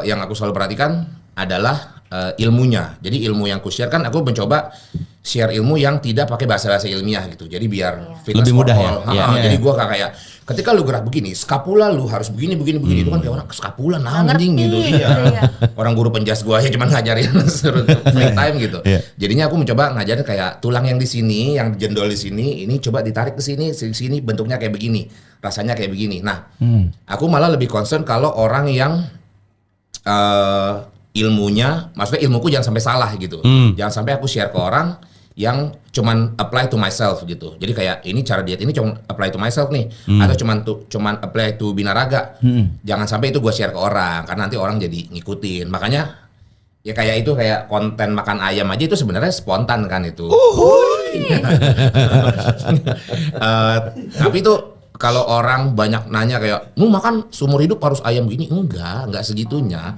[SPEAKER 1] yang aku selalu perhatikan adalah ilmunya. Jadi ilmu yang ku share kan aku mencoba share ilmu yang tidak pakai bahasa-bahasa ilmiah gitu. Jadi biar fitness
[SPEAKER 3] Lebih
[SPEAKER 1] for
[SPEAKER 3] mudah
[SPEAKER 1] all.
[SPEAKER 3] ya?
[SPEAKER 1] Ha-ha.
[SPEAKER 3] Iya.
[SPEAKER 1] Jadi gua kayak ketika lu gerak begini, skapula lu harus begini itu kan kayak orang skapula nah
[SPEAKER 5] Nggak
[SPEAKER 1] anjing
[SPEAKER 5] ngerti,
[SPEAKER 1] gitu.
[SPEAKER 5] gitu, iya.
[SPEAKER 1] Orang guru penjas gua aja cuma ngajarin suruh free time gitu.
[SPEAKER 3] Iya.
[SPEAKER 1] Jadinya aku mencoba ngajarin kayak tulang yang di sini, yang jendol di sini, ini coba ditarik ke sini bentuknya kayak begini, rasanya kayak begini. Nah, aku malah lebih concern kalau orang yang ilmunya, maksudnya ilmuku jangan sampai salah gitu. Jangan sampai aku share ke orang yang cuman apply to myself gitu. Jadi kayak ini cara diet ini cuma apply to myself nih, atau cuman apply to binaraga. Jangan sampai itu gue share ke orang karena nanti orang jadi ngikutin. Makanya ya kayak itu kayak konten makan ayam aja itu sebenarnya spontan kan itu. Tapi itu kalau orang banyak nanya kayak, "Mu makan seumur hidup harus ayam gini?" Enggak segitunya.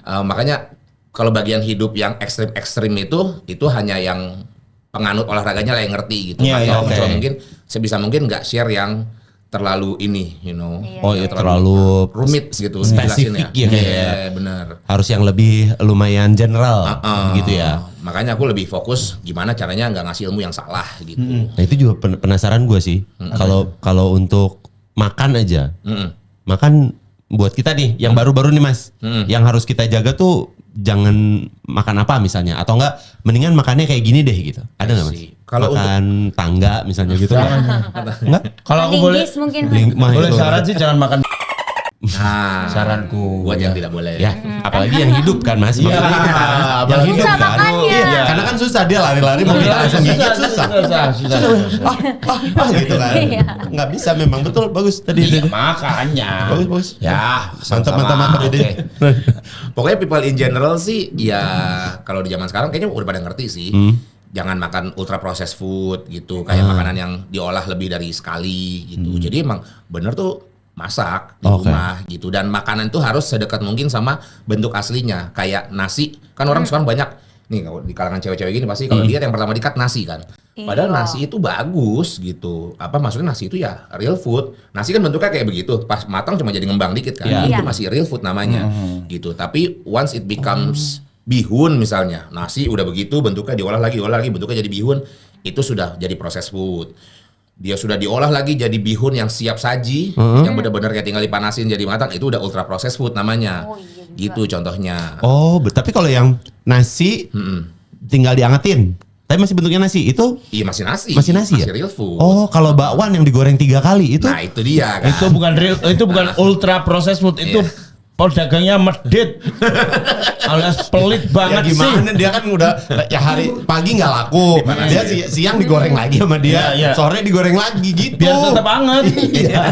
[SPEAKER 1] Makanya kalau bagian hidup yang ekstrim itu hanya yang penganut olahraganya lah yang ngerti gitu.
[SPEAKER 2] Iya,
[SPEAKER 1] Makanya
[SPEAKER 2] iya,
[SPEAKER 1] aku
[SPEAKER 3] oke.
[SPEAKER 1] coba mungkin sebisa mungkin nggak share yang terlalu ini, you know.
[SPEAKER 5] Iya.
[SPEAKER 3] Oh iya terlalu
[SPEAKER 1] rumit gitu
[SPEAKER 3] spesifik
[SPEAKER 1] jelasin
[SPEAKER 3] ya,
[SPEAKER 1] Iya,
[SPEAKER 3] kayak.
[SPEAKER 1] benar.
[SPEAKER 3] harus yang lebih lumayan general gitu ya.
[SPEAKER 1] Makanya aku lebih fokus gimana caranya nggak ngasih ilmu yang salah gitu.
[SPEAKER 3] Nah itu juga penasaran gue sih. Kalau untuk makan aja, makan buat kita nih yang baru-baru nih mas, yang harus kita jaga tuh jangan makan apa misalnya, atau enggak mendingan makannya kayak gini deh gitu. Ada nggak mas?
[SPEAKER 1] Kalau
[SPEAKER 3] makan tangga misalnya gitu. Enggak?
[SPEAKER 2] Kalau aku boleh
[SPEAKER 5] Linggis mungkin.
[SPEAKER 2] boleh saran sih jangan makan.
[SPEAKER 1] Nah,
[SPEAKER 2] Saranku.
[SPEAKER 1] buat yang tidak boleh.
[SPEAKER 3] Ya, apalagi yang hidup kan mas.
[SPEAKER 2] Iya,
[SPEAKER 3] Maksudnya itu kan, yang
[SPEAKER 2] apalagi
[SPEAKER 3] hidup
[SPEAKER 5] susah
[SPEAKER 3] kan.
[SPEAKER 5] makannya.
[SPEAKER 3] Iya, karena kan susah dia lari-lari mau kita langsung gigit susah. Gitu kan.
[SPEAKER 5] Iya.
[SPEAKER 3] Nggak bisa memang betul bagus tadi.
[SPEAKER 2] Iya, makanya.
[SPEAKER 3] Bagus.
[SPEAKER 2] Ya,
[SPEAKER 3] Mantap
[SPEAKER 2] oke.
[SPEAKER 3] ide.
[SPEAKER 1] Pokoknya people in general sih ya kalau di zaman sekarang kayaknya udah pada ngerti sih. jangan makan ultra processed food gitu, kayak makanan yang diolah lebih dari sekali gitu. Jadi emang bener tuh masak di rumah gitu, dan makanan itu harus sedekat mungkin sama bentuk aslinya. Kayak nasi, kan orang sekarang banyak nih kalau di kalangan cewek-cewek gini pasti kalau lihat yang pertama dikat nasi kan. Padahal
[SPEAKER 5] Iya.
[SPEAKER 1] nasi itu bagus gitu. Apa maksudnya nasi itu ya real food. Nasi kan bentuknya kayak begitu. Pas matang cuma jadi ngembang dikit kan.
[SPEAKER 3] Iya.
[SPEAKER 1] Itu
[SPEAKER 5] Iya.
[SPEAKER 1] masih real food namanya gitu. Tapi once it becomes bihun misalnya, nasi udah begitu bentuknya diolah lagi bentuknya jadi bihun, itu sudah jadi proses food. Dia sudah diolah lagi jadi bihun yang siap saji, yang benar-benar kayak tinggal dipanasin jadi matang, itu udah ultra processed food namanya.
[SPEAKER 5] Oh, iya juga.
[SPEAKER 1] Gitu contohnya.
[SPEAKER 3] Oh, tapi kalau yang nasi tinggal diangetin, tapi masih bentuknya nasi itu
[SPEAKER 1] Iya masih nasi.
[SPEAKER 3] masih nasi ya?
[SPEAKER 1] Masih real food.
[SPEAKER 3] Oh, kalau bakwan yang digoreng 3 kali itu
[SPEAKER 1] Nah itu dia kan.
[SPEAKER 2] Itu bukan real, itu bukan ultra processed food, itu pedagangnya medit. Alias pelit
[SPEAKER 3] ya
[SPEAKER 2] banget sih.
[SPEAKER 3] gimana dia kan udah ya hari pagi nggak laku, dia siang digoreng lagi sama dia,
[SPEAKER 2] Iya, iya.
[SPEAKER 3] sore digoreng lagi gitu.
[SPEAKER 2] Biar tetap hangat.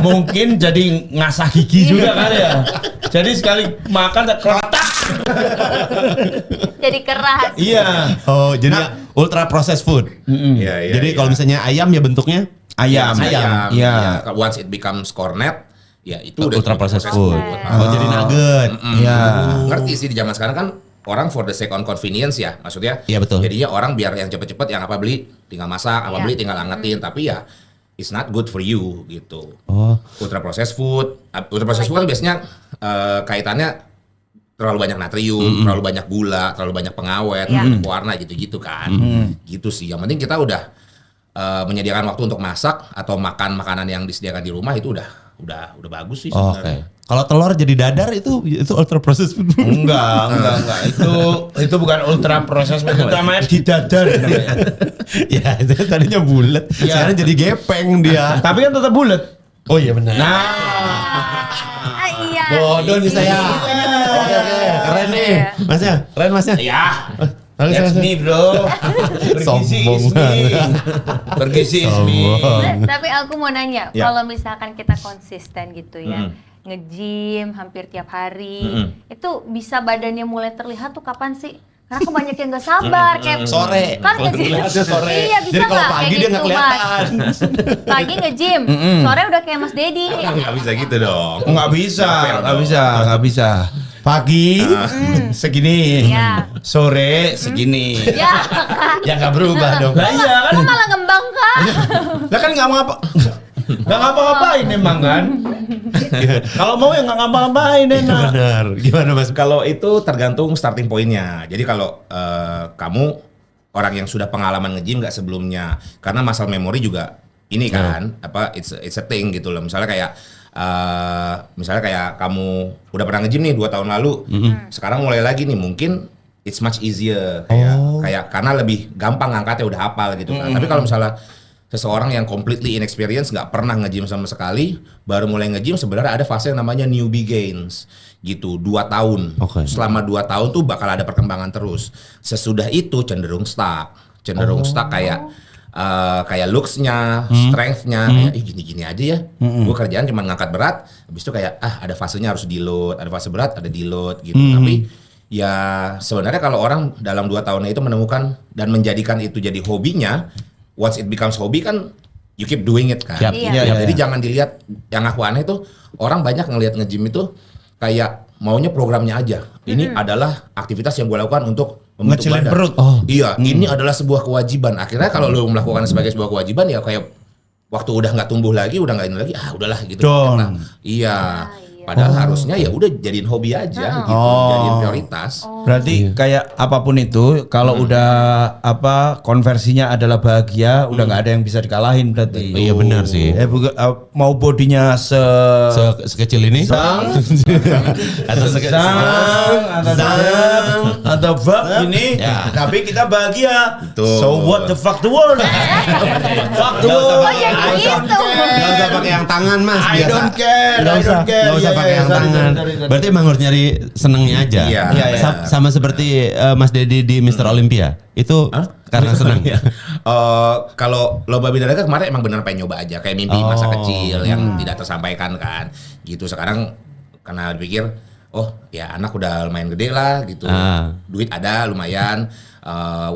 [SPEAKER 2] Mungkin jadi ngasah gigi juga kali ya. Jadi sekali makan kerotak.
[SPEAKER 5] Jadi keras.
[SPEAKER 2] Iya.
[SPEAKER 3] Oh, jadi ultra processed food.
[SPEAKER 1] Iya, iya,
[SPEAKER 3] Jadi
[SPEAKER 1] iya.
[SPEAKER 3] kalau misalnya ayam ya bentuknya
[SPEAKER 2] Ayam.
[SPEAKER 1] Ayam.
[SPEAKER 2] Iya.
[SPEAKER 1] Ya. Once it becomes cornet, ya itu udah
[SPEAKER 3] ultra processed food.
[SPEAKER 5] processed.
[SPEAKER 3] Oh, jadi nugget.
[SPEAKER 2] Iya.
[SPEAKER 1] Ngerti sih di zaman sekarang kan orang for the sake on convenience ya, maksudnya.
[SPEAKER 3] Iya, betul.
[SPEAKER 1] Jadinya orang biar yang cepet-cepet yang apa beli tinggal masak, apa
[SPEAKER 5] Iya.
[SPEAKER 1] beli tinggal angetin, tapi ya it's not good for you gitu.
[SPEAKER 3] Oh.
[SPEAKER 1] Ultra processed food kan biasanya kaitannya terlalu banyak natrium, terlalu banyak gula, terlalu banyak pengawet,
[SPEAKER 5] Iya.
[SPEAKER 1] banyak warna gitu-gitu kan. Gitu sih. Yang penting kita udah menyediakan waktu untuk masak atau makan makanan yang disediakan di rumah itu udah bagus sih
[SPEAKER 3] Oke.
[SPEAKER 1] sebenarnya.
[SPEAKER 3] Kalau telur jadi dadar itu ultra processed food.
[SPEAKER 2] Enggak. Itu bukan ultra processed food, itu namanya didadar namanya.
[SPEAKER 3] Ya, itu kan tadinya bulat.
[SPEAKER 2] Iya.
[SPEAKER 3] Sekarang jadi gepeng dia.
[SPEAKER 2] Tapi kan tetap bulat.
[SPEAKER 3] Oh iya benar.
[SPEAKER 2] Nah,
[SPEAKER 5] Ah, iya.
[SPEAKER 3] Bodoh nih saya. Oke, keren nih. Masnya, keren masnya.
[SPEAKER 2] ya.
[SPEAKER 3] Bagus,
[SPEAKER 2] That's
[SPEAKER 3] bagus.
[SPEAKER 2] me bro. Pergi
[SPEAKER 3] Sombong
[SPEAKER 2] is me. Pergi is me.
[SPEAKER 5] Tapi aku mau nanya,
[SPEAKER 1] Ya.
[SPEAKER 5] kalau misalkan kita konsisten gitu ya, nge-gym hampir tiap hari, itu bisa badannya mulai terlihat tuh kapan sih? Karena aku banyak yang gak sabar, kayak
[SPEAKER 3] Sore.
[SPEAKER 5] kan nge-gym.
[SPEAKER 3] Kelihatan sore.
[SPEAKER 5] Iya bisa
[SPEAKER 3] Jadi kalau
[SPEAKER 5] nggak
[SPEAKER 3] pagi
[SPEAKER 5] kayak
[SPEAKER 3] dia nggak
[SPEAKER 5] gitu,
[SPEAKER 3] kelihatan.
[SPEAKER 5] Mas? Pagi nge-gym, sore udah kayak Mas Dedi.
[SPEAKER 1] Nggak bisa gitu dong.
[SPEAKER 2] Nggak bisa,
[SPEAKER 1] Fair
[SPEAKER 2] nggak
[SPEAKER 1] dong.
[SPEAKER 2] bisa, nggak bisa. Pagi segini,
[SPEAKER 5] Iya.
[SPEAKER 2] sore segini.
[SPEAKER 5] Ya, Kak.
[SPEAKER 3] Ya nggak berubah dong.
[SPEAKER 2] Lah iya kan?
[SPEAKER 5] Kok malah ngembang, Kak?
[SPEAKER 2] Lah kan nggak ngapa, nggak ngapa-ngapain emang kan? Kalau mau ya nggak ngapa-ngapain enak.
[SPEAKER 3] Benar. Gimana Mas?
[SPEAKER 1] Kalau itu tergantung starting pointnya. Jadi kalau kamu orang yang sudah pengalaman nge-gym nggak sebelumnya, karena muscle memory juga ini kan apa it's a thing gitu loh. Misalnya kayak kamu udah pernah nge-gym nih 2 tahun lalu, sekarang mulai lagi nih mungkin it's much easier kayak karena lebih gampang ngangkatnya udah hafal gitu kan. Tapi kalau misalnya seseorang yang completely inexperienced nggak pernah nge-gym sama sekali, baru mulai nge-gym sebenarnya ada fase yang namanya newbie gains gitu 2 tahun.
[SPEAKER 3] Oke.
[SPEAKER 1] Selama 2 tahun tuh bakal ada perkembangan terus. Sesudah itu cenderung stuck kayak looks-nya, strength-nya, kayak gini-gini aja ya. Gue kerjaan cuma ngangkat berat, habis itu kayak ada fasenya harus deload, ada fase berat, ada deload gitu. Tapi ya sebenarnya kalau orang dalam 2 tahunnya itu menemukan dan menjadikan itu jadi hobinya, once it becomes hobby kan you keep doing it kan.
[SPEAKER 3] Yap.
[SPEAKER 5] Iya.
[SPEAKER 1] Jadi jangan dilihat yang aku aneh tuh orang banyak ngelihat nge-gym itu kayak maunya programnya aja. Ini adalah aktivitas yang gue lakukan untuk membentuk
[SPEAKER 2] Ngecilin
[SPEAKER 1] badan.
[SPEAKER 2] perut.
[SPEAKER 3] Oh.
[SPEAKER 1] Iya, ini adalah sebuah kewajiban. Akhirnya kalau lo melakukan sebagai sebuah kewajiban ya kayak waktu udah nggak tumbuh lagi, udah nggak ini lagi, udahlah gitu.
[SPEAKER 2] Down.
[SPEAKER 1] Karena, iya. Padahal harusnya ya udah jadiin hobi aja gitu, jadiin prioritas.
[SPEAKER 2] Berarti kayak apapun itu, kalau udah konversinya adalah bahagia, udah nggak ada yang bisa dikalahin berarti.
[SPEAKER 3] Iya benar sih.
[SPEAKER 2] Mau bodinya
[SPEAKER 3] Sekecil ini?
[SPEAKER 2] Sang,
[SPEAKER 3] Atau
[SPEAKER 2] atau fuck ini,
[SPEAKER 3] Ya.
[SPEAKER 2] tapi kita bahagia.
[SPEAKER 1] Betul.
[SPEAKER 2] So what the fuck the world? Fuck the world.
[SPEAKER 5] Oh, jadi gitu.
[SPEAKER 3] Gak usah pakai yang tangan Mas.
[SPEAKER 2] I don't care,
[SPEAKER 3] Gak
[SPEAKER 2] I
[SPEAKER 3] usah,
[SPEAKER 2] don't care.
[SPEAKER 3] gak usah
[SPEAKER 2] Iya,
[SPEAKER 3] pakai
[SPEAKER 2] iya,
[SPEAKER 3] yang
[SPEAKER 2] sorry,
[SPEAKER 3] tangan.
[SPEAKER 2] sorry, sorry.
[SPEAKER 3] Berarti emang harus nyari senengnya aja.
[SPEAKER 1] Iya,
[SPEAKER 2] iya.
[SPEAKER 3] Sama seperti Mas Dedi di Mr. Olympia. Itu karena senang.
[SPEAKER 1] Kalau lomba bidadari kemarin emang benar pengen nyoba aja kayak mimpi masa kecil yang tidak tersampaikan kan gitu. Sekarang karena dipikir oh ya anak udah lumayan gede lah gitu, duit ada lumayan,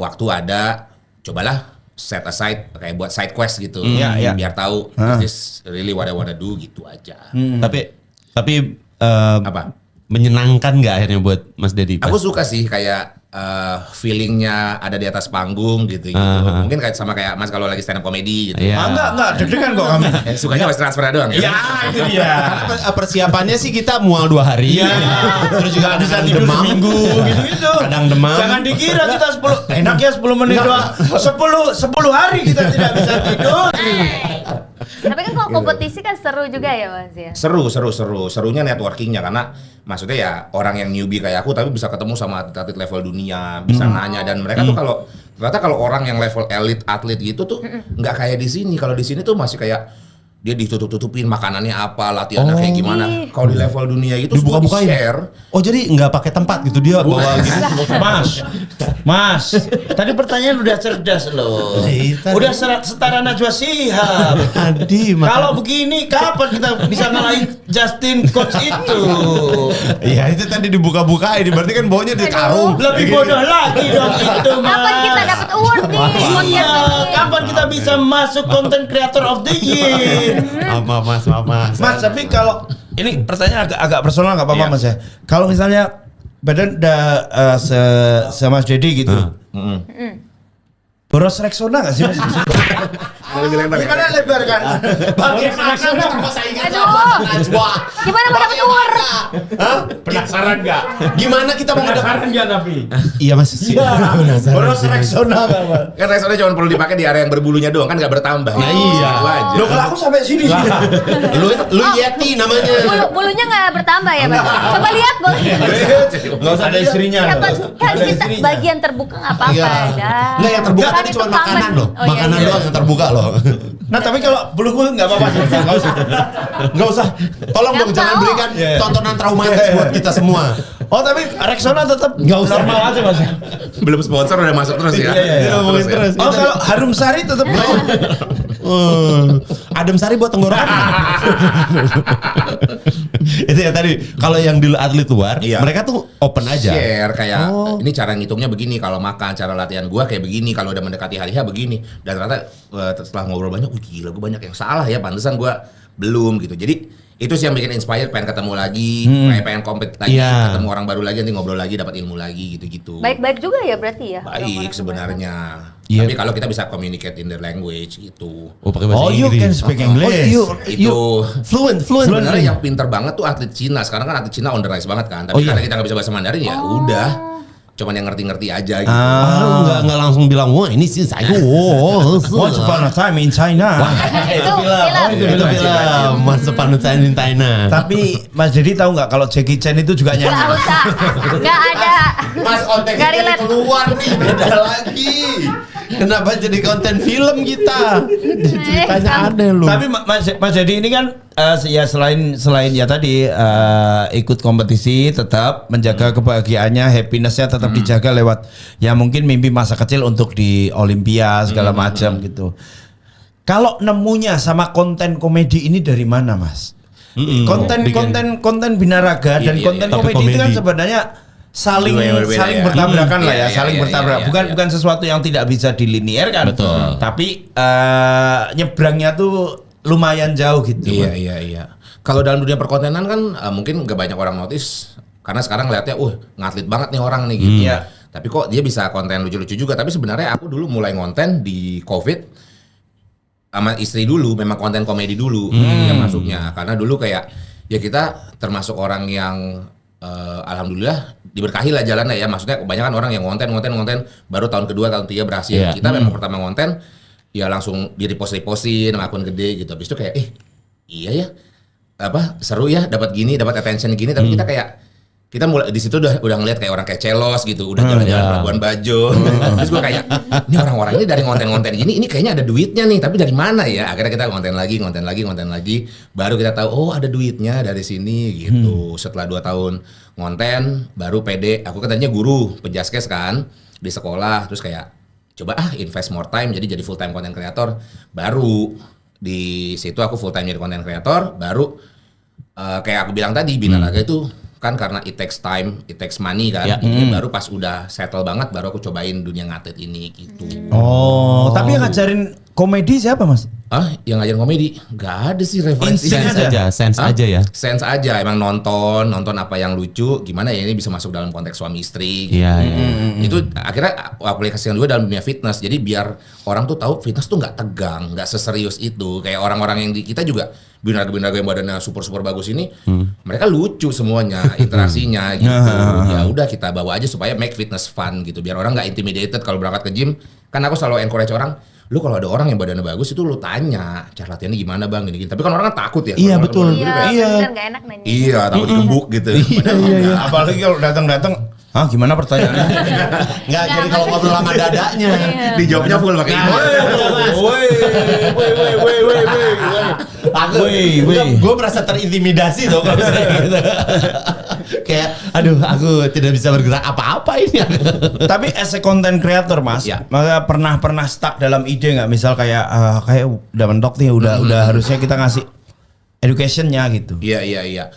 [SPEAKER 1] waktu ada, cobalah set aside kayak buat side quest gitu.
[SPEAKER 2] Iya.
[SPEAKER 1] Biar tahu is this really what I wanna do gitu aja.
[SPEAKER 3] Tapi
[SPEAKER 1] Apa?
[SPEAKER 3] menyenangkan nggak akhirnya buat Mas Dedi?
[SPEAKER 1] Aku suka sih kayak feelingnya ada di atas panggung gitu. Mungkin kayak sama kayak Mas kalau lagi stand up comedy gitu.
[SPEAKER 3] Iya.
[SPEAKER 2] Enggak, deg-degan kok kami.
[SPEAKER 1] Sukanya Mas transfer doang.
[SPEAKER 2] Ya, itu dia.
[SPEAKER 3] Persiapannya sih kita mual 2 hari.
[SPEAKER 2] Iya.
[SPEAKER 3] Terus juga
[SPEAKER 2] Bisa
[SPEAKER 3] kadang
[SPEAKER 2] tidur
[SPEAKER 3] demam.
[SPEAKER 2] seminggu gitu-gitu.
[SPEAKER 3] Kadang demam.
[SPEAKER 2] Jangan dikira kita 10 enak ya 10 menit doang. 10 hari kita tidak bisa tidur.
[SPEAKER 5] Tapi kan kalau kompetisi kan seru juga ya Mas ya.
[SPEAKER 1] Serunya networkingnya karena maksudnya ya orang yang newbie kayak aku tapi bisa ketemu sama atlet level dunia, bisa nanya dan mereka tuh ternyata kalau orang yang level elite atlet gitu tuh nggak kayak di sini. Kalau di sini tuh masih kayak dia ditutup-tutupin makanannya apa, latihannya kayak gimana. Kalau di level dunia itu semua
[SPEAKER 3] Dibuka-bukain.
[SPEAKER 1] di-share.
[SPEAKER 3] Oh jadi nggak pakai tempat gitu dia bawa gitu.
[SPEAKER 2] Mas, tadi pertanyaan udah cerdas loh. Udah setara Najwa Shihab.
[SPEAKER 3] Tadi
[SPEAKER 2] Kalau begini kapan kita bisa ngalahin Justin Coach itu?
[SPEAKER 3] Iya itu tadi dibuka-bukain, berarti kan baunya di karung.
[SPEAKER 2] Lebih bodoh lagi dong itu, Mas.
[SPEAKER 5] Kapan kita dapat award nih?
[SPEAKER 2] Iya,
[SPEAKER 5] podcast ini?
[SPEAKER 2] kapan kita bisa masuk Content Creator of the Year?
[SPEAKER 3] Maaf mas.
[SPEAKER 2] Mas, tapi kalau ini pertanyaan agak personal nggak apa-apa
[SPEAKER 1] Iya.
[SPEAKER 2] Mas ya. Kalau misalnya badan udah Mas Dedi gitu. Boros Rexona nggak sih Mas? Gimana lebar kan?
[SPEAKER 5] Aduh. Gimana mau dapat award?
[SPEAKER 2] Penasaran nggak?
[SPEAKER 3] Gimana kita mau
[SPEAKER 2] Penasaran nggak tapi?
[SPEAKER 3] Iya mas.
[SPEAKER 2] Boros Rexona kan Mas?
[SPEAKER 1] Kan Rexona cuma perlu dipakai di area yang berbulunya doang kan nggak bertambah.
[SPEAKER 3] Nah, iya.
[SPEAKER 1] Itu aja.
[SPEAKER 2] Loh kalau aku sampai sini.
[SPEAKER 3] Lu Yeti namanya.
[SPEAKER 5] Bulunya nggak bertambah ya Mas? Coba lihat boleh.
[SPEAKER 2] Nggak usah ada istrinya.
[SPEAKER 5] Siapa kan
[SPEAKER 2] Ada
[SPEAKER 5] kita
[SPEAKER 2] istrinya.
[SPEAKER 5] bagian terbuka nggak apa-apa
[SPEAKER 3] Iya.
[SPEAKER 5] dah.
[SPEAKER 3] Nggak yang terbuka
[SPEAKER 5] Kan
[SPEAKER 3] tadi
[SPEAKER 5] itu
[SPEAKER 3] cuma
[SPEAKER 5] common.
[SPEAKER 3] makanan loh.
[SPEAKER 5] Oh, iya,
[SPEAKER 3] Makanan
[SPEAKER 5] iya.
[SPEAKER 3] doang yang terbuka loh.
[SPEAKER 2] Nah tapi kalau buluku nggak apa-apa sih. Nggak usah.
[SPEAKER 3] Nggak usah. Tolong dong
[SPEAKER 5] Nggak
[SPEAKER 3] jangan
[SPEAKER 5] mau.
[SPEAKER 3] berikan
[SPEAKER 2] Iya.
[SPEAKER 3] tontonan traumatis buat kita semua.
[SPEAKER 2] Oh tapi Rexona tetap
[SPEAKER 3] Nggak usah.
[SPEAKER 2] normal aja Mas.
[SPEAKER 1] Belum sponsor udah masuk terus ya.
[SPEAKER 2] Iya.
[SPEAKER 3] Ngomongin terus.
[SPEAKER 2] Oh kalau Harum Sari tetap
[SPEAKER 3] Adem Sari buat tenggorokan. Itu ya tadi. Kalau yang di atlet luar,
[SPEAKER 1] Iya.
[SPEAKER 3] mereka tuh open aja.
[SPEAKER 1] Share kayak
[SPEAKER 3] Oh.
[SPEAKER 1] ini cara ngitungnya begini, kalau makan cara latihan gua kayak begini, kalau udah mendekati hari H begini. Dan ternyata setelah ngobrol banyak, gila gua banyak yang salah ya, pantesan gua belum gitu. Jadi itu sih yang bikin inspired, pengen ketemu lagi, pengen kompet lagi,
[SPEAKER 3] Iya.
[SPEAKER 1] ketemu orang baru lagi, nanti ngobrol lagi, dapat ilmu lagi gitu-gitu.
[SPEAKER 5] Baik-baik juga ya berarti ya.
[SPEAKER 1] Baik
[SPEAKER 5] orang-orang
[SPEAKER 1] sebenarnya.
[SPEAKER 3] Iya.
[SPEAKER 1] Tapi kalau kita bisa communicate in the language gitu.
[SPEAKER 3] Oh, pakai bahasa
[SPEAKER 2] Oh, you
[SPEAKER 3] Inggris.
[SPEAKER 2] can speak English.
[SPEAKER 1] Itu
[SPEAKER 3] fluent.
[SPEAKER 1] sebenarnya yang pinter banget tuh atlet Cina. Sekarang kan atlet Cina on the rise banget kan. Tapi
[SPEAKER 3] Oh, iya.
[SPEAKER 1] karena kita nggak bisa bahasa Mandarin ya udah. Cuman yang ngerti-ngerti aja gitu.
[SPEAKER 3] Nggak langsung bilang wah ini sih saya.
[SPEAKER 2] Once upon a time in China.
[SPEAKER 5] Itu film.
[SPEAKER 3] Itu film Mas Panutan in China.
[SPEAKER 2] Tapi Mas Dedi tahu nggak kalau Jackie Chan itu juga
[SPEAKER 5] Nggak
[SPEAKER 2] nyanyi?
[SPEAKER 5] usah. Nggak ada.
[SPEAKER 3] Mas konten
[SPEAKER 5] Nggak relate.
[SPEAKER 3] keluar nih beda lagi. Kenapa jadi konten film kita? Ceritanya aneh lu.
[SPEAKER 2] Tapi Mas Dedi ini kan ya selain ya tadi ikut kompetisi tetap menjaga kebahagiaannya, happinessnya tetap dijaga lewat ya mungkin mimpi masa kecil untuk di Olimpia segala macam gitu. Kalau nemunya sama konten komedi ini dari mana Mas? Konten binaraga dan
[SPEAKER 1] Iya,
[SPEAKER 2] konten
[SPEAKER 3] iya.
[SPEAKER 2] komedi
[SPEAKER 3] Topik
[SPEAKER 2] itu kan
[SPEAKER 3] komedi.
[SPEAKER 2] sebenarnya saling
[SPEAKER 1] Dua yang berbeda ya.
[SPEAKER 2] bertabrakan lah ya,
[SPEAKER 1] Iya,
[SPEAKER 2] saling
[SPEAKER 1] iya,
[SPEAKER 2] bertabrak.
[SPEAKER 1] iya, iya.
[SPEAKER 2] Bukan sesuatu yang tidak bisa dilinier kan.
[SPEAKER 3] Betul.
[SPEAKER 2] Tapi nyebrangnya tuh lumayan jauh gitu.
[SPEAKER 1] Iya. Kalau dalam dunia perkontenan kan mungkin gak banyak orang notice karena sekarang ngeliatnya, ngatlit banget nih orang nih gitu.
[SPEAKER 2] Iya.
[SPEAKER 1] Tapi kok dia bisa konten lucu-lucu juga. Tapi sebenarnya aku dulu mulai ngonten di COVID sama istri dulu, memang konten komedi dulu yang masuknya. Karena dulu kayak ya kita termasuk orang yang alhamdulillah diberkahi lah jalannya ya. Maksudnya kebanyakan orang yang ngonten baru tahun kedua, tahun ketiga berhasil.
[SPEAKER 3] Iya.
[SPEAKER 1] Kita memang pertama ngonten ya langsung di repost-repostin sama akun gede gitu. Habis itu kayak iya ya. Seru ya dapat gini, dapat attention gini, tapi kita mulai di situ udah ngeliat kayak orang kayak Celos gitu, udah jalan-jalan
[SPEAKER 3] iya.
[SPEAKER 1] Labuan Bajo. Terus gue kayak ini orang-orang ini dari konten-konten gini, ini kayaknya ada duitnya nih, tapi dari mana ya? Akhirnya kita konten lagi, baru kita tahu ada duitnya dari sini gitu. Setelah 2 tahun ngonten, baru pede. Aku katanya guru penjaskes kan di sekolah, terus kayak coba invest more time, jadi full time content creator. Baru di situ aku full time jadi content creator, baru kayak aku bilang tadi binaraga itu kan karena it takes time, it takes money kan.
[SPEAKER 3] Ya.
[SPEAKER 1] Jadi baru pas udah settle banget baru aku cobain dunia ngatlet ini gitu.
[SPEAKER 2] Oh, tapi yang ngajarin komedi siapa Mas?
[SPEAKER 1] Yang ngajarin komedi? Gak ada sih referensi.
[SPEAKER 2] Insting
[SPEAKER 3] Sense aja ya.
[SPEAKER 1] Sense aja, emang nonton apa yang lucu, gimana ya ini bisa masuk dalam konteks suami istri. Gitu.
[SPEAKER 3] Iya.
[SPEAKER 1] Itu akhirnya aku aplikasikan juga dalam dunia fitness. Jadi biar orang tuh tahu fitness tuh nggak tegang, nggak seserius itu. Kayak orang-orang yang di kita juga binaga-binaga yang badannya super bagus ini, mereka lucu semuanya interaksinya gitu. Ya udah kita bawa aja supaya make fitness fun gitu. Biar orang nggak intimidated kalau berangkat ke gym. Kan aku selalu encourage orang, lu kalau ada orang yang badannya bagus itu lu tanya cara latihannya gimana bang gini-gini. Tapi kan orang kan takut ya.
[SPEAKER 3] Iya,
[SPEAKER 1] Kalau
[SPEAKER 3] betul.
[SPEAKER 1] orang badan gede kayak,
[SPEAKER 5] Iya, bener nggak enak nanya.
[SPEAKER 1] iya takut digembuk gitu.
[SPEAKER 2] Iya. Apalagi kalau datang-datang, gimana pertanyaannya?
[SPEAKER 3] Enggak, jadi kalau ngobrol sama dadanya.
[SPEAKER 1] Dijawabnya full pakai email.
[SPEAKER 3] Gue merasa terintimidasi tuh kalau misalnya gitu. Kayak, aduh, aku tidak bisa bergerak apa-apa ini.
[SPEAKER 2] Tapi as a content creator Mas,
[SPEAKER 1] Ya.
[SPEAKER 2] maka pernah stuck dalam ide nggak? Misal kayak udah mentok nih, udah harusnya kita ngasih educationnya gitu.
[SPEAKER 1] Iya.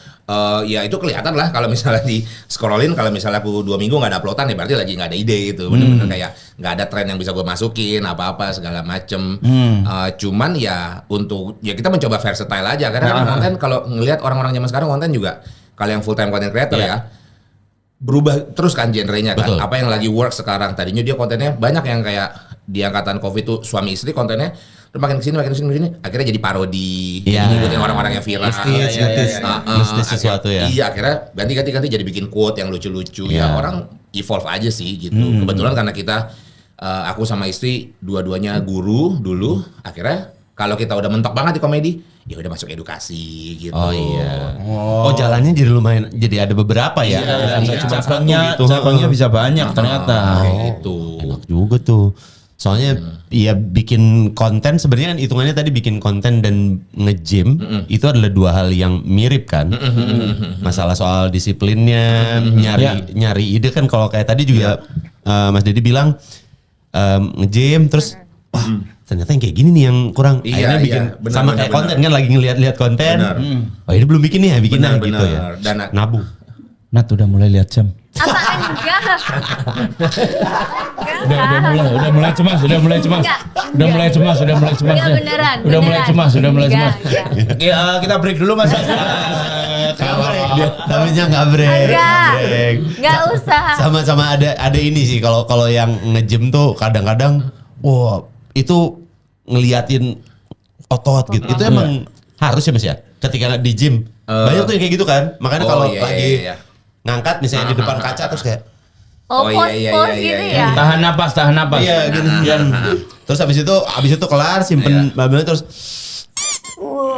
[SPEAKER 1] Ya itu kelihatan lah kalau misalnya di scrollin, kalau misalnya aku 2 minggu nggak ada uploadan ya berarti lagi nggak ada ide itu. Bener-bener kayak nggak ada tren yang bisa gue masukin apa-apa segala macem. Cuman ya ya kita mencoba versatile aja karena kan konten kalau ngelihat orang-orang zaman sekarang konten juga kalau yang full time content creator ya berubah terus kan genrenya kan.
[SPEAKER 3] Betul.
[SPEAKER 1] Apa yang lagi work sekarang, tadinya dia kontennya banyak yang kayak di angkatan Covid tuh suami istri kontennya terus makin kesini akhirnya jadi parodi,
[SPEAKER 3] Iya.
[SPEAKER 1] jadi ngikutin orang-orang yang viral.
[SPEAKER 3] Ngestis sesuatu ya.
[SPEAKER 1] Iya, akhirnya ganti jadi bikin quote yang lucu-lucu.
[SPEAKER 3] Iya.
[SPEAKER 1] Ya orang evolve aja sih gitu. Kebetulan karena kita aku sama istri dua-duanya guru dulu, akhirnya kalau kita udah mentok banget di komedi, ya udah masuk edukasi gitu.
[SPEAKER 3] Oh iya. Oh jalannya jadi lumayan, jadi ada beberapa ya. Nggak cuma satu gitu.
[SPEAKER 2] Cabangnya bisa banyak ternyata.
[SPEAKER 1] Kayak gitu.
[SPEAKER 3] Enak juga tuh. Soalnya ya bikin konten sebenarnya kan hitungannya tadi bikin konten dan nge-gym itu adalah dua hal yang mirip kan. Masalah soal disiplinnya, nyari ide kan kalau kayak tadi juga Mas Deddy bilang nge-gym terus wah ternyata yang kayak gini nih yang kurang.
[SPEAKER 1] Iya,
[SPEAKER 3] Akhirnya bikin
[SPEAKER 1] benar,
[SPEAKER 3] sama
[SPEAKER 1] benar,
[SPEAKER 3] kayak
[SPEAKER 1] benar.
[SPEAKER 3] konten kan lagi ngeliat-lihat konten.
[SPEAKER 1] Benar.
[SPEAKER 3] Oh ini belum bikin nih ya, bikin
[SPEAKER 1] Benar,
[SPEAKER 3] gitu ya.
[SPEAKER 1] benar. Dan
[SPEAKER 3] Nabung.
[SPEAKER 2] Nat udah mulai lihat jam.
[SPEAKER 5] Apa enggak?
[SPEAKER 7] Udah mulai cemas.
[SPEAKER 5] Enggak. Enggak beneran.
[SPEAKER 7] Udah mulai cemas.
[SPEAKER 5] Enggak.
[SPEAKER 2] Ya, kita break dulu Mas.
[SPEAKER 3] Namanya nggak break.
[SPEAKER 5] Enggak. Enggak usah.
[SPEAKER 3] Sama-sama ada ini sih kalau yang nge-gym tuh kadang-kadang wah itu ngeliatin otot gitu. Itu emang harus ya Mas ya. Ketika di gym banyak tuh yang kayak gitu kan. Makanya kalau lagi ngangkat misalnya di depan kaca terus kayak
[SPEAKER 5] Pose gitu ya.
[SPEAKER 7] Tahan napas.
[SPEAKER 3] iya gini. Terus habis itu kelar simpen babelnya terus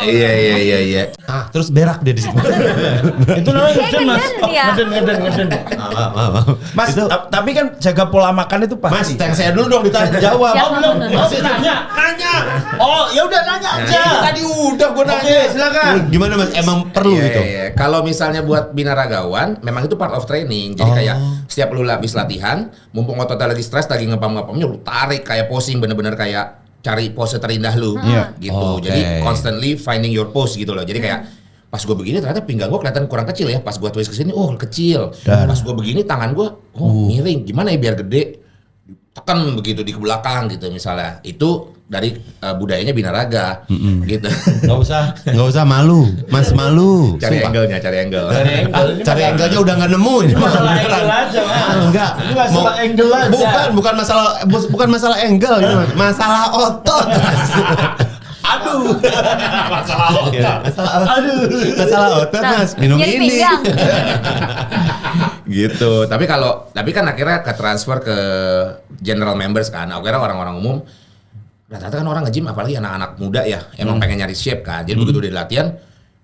[SPEAKER 1] Iya.
[SPEAKER 3] terus berak dia di situ.
[SPEAKER 7] Itu namanya
[SPEAKER 5] Kayak ngeden ya.
[SPEAKER 2] Mas, tapi kan jaga pola makan itu
[SPEAKER 3] Mas,
[SPEAKER 2] pasti.
[SPEAKER 3] thanks saya dulu dong ditanya jawab.
[SPEAKER 5] Ya,
[SPEAKER 3] belum.
[SPEAKER 7] Masih nanya.
[SPEAKER 2] Oh, ya udah nanya aja.
[SPEAKER 3] Tadi udah gue nanya.
[SPEAKER 2] Oke, silakan.
[SPEAKER 3] Gimana Mas? Emang perlu
[SPEAKER 1] Iya,
[SPEAKER 3] itu?
[SPEAKER 1] iya. Kalau misalnya buat binaragawan, memang itu part of training. Jadi kayak setiap lu habis latihan, mumpung ototnya lagi stres, lagi ngepam-ngepamnya, lu tarik kayak posing, bener-bener kayak cari pose terindah lu, gitu.
[SPEAKER 3] Oke.
[SPEAKER 1] Jadi constantly finding your pose gitu loh. Jadi kayak pas gue begini ternyata pinggang gue kelihatan kurang kecil ya. Pas gue twist ke sini, oh kecil. Pas gue begini tangan gue, miring. Gimana ya biar gede? Tekan begitu di belakang gitu misalnya. Itu dari budayanya binaraga, gitu.
[SPEAKER 3] Nggak usah malu, Mas malu.
[SPEAKER 1] Cari
[SPEAKER 3] Sumpah.
[SPEAKER 1] angle-nya, cari angle.
[SPEAKER 3] Cari angle-nya udah nggak nemu ini.
[SPEAKER 2] Masalah
[SPEAKER 3] Beneran.
[SPEAKER 2] angle aja, Mas.
[SPEAKER 3] Enggak.
[SPEAKER 2] Ini masalah angle aja.
[SPEAKER 3] Bukan masalah angle, ini Mas. Masalah otot. Mas.
[SPEAKER 2] Aduh.
[SPEAKER 3] Masalah otot, Mas. Minum
[SPEAKER 5] Jadi
[SPEAKER 3] ini.
[SPEAKER 5] pinggang.
[SPEAKER 1] Gitu. Tapi kan akhirnya ke transfer ke general members kan. Akhirnya orang-orang umum rata-rata kan orang nge-gym apalagi anak-anak muda ya, emang pengen nyari shape kan. Jadi begitu dia latihan,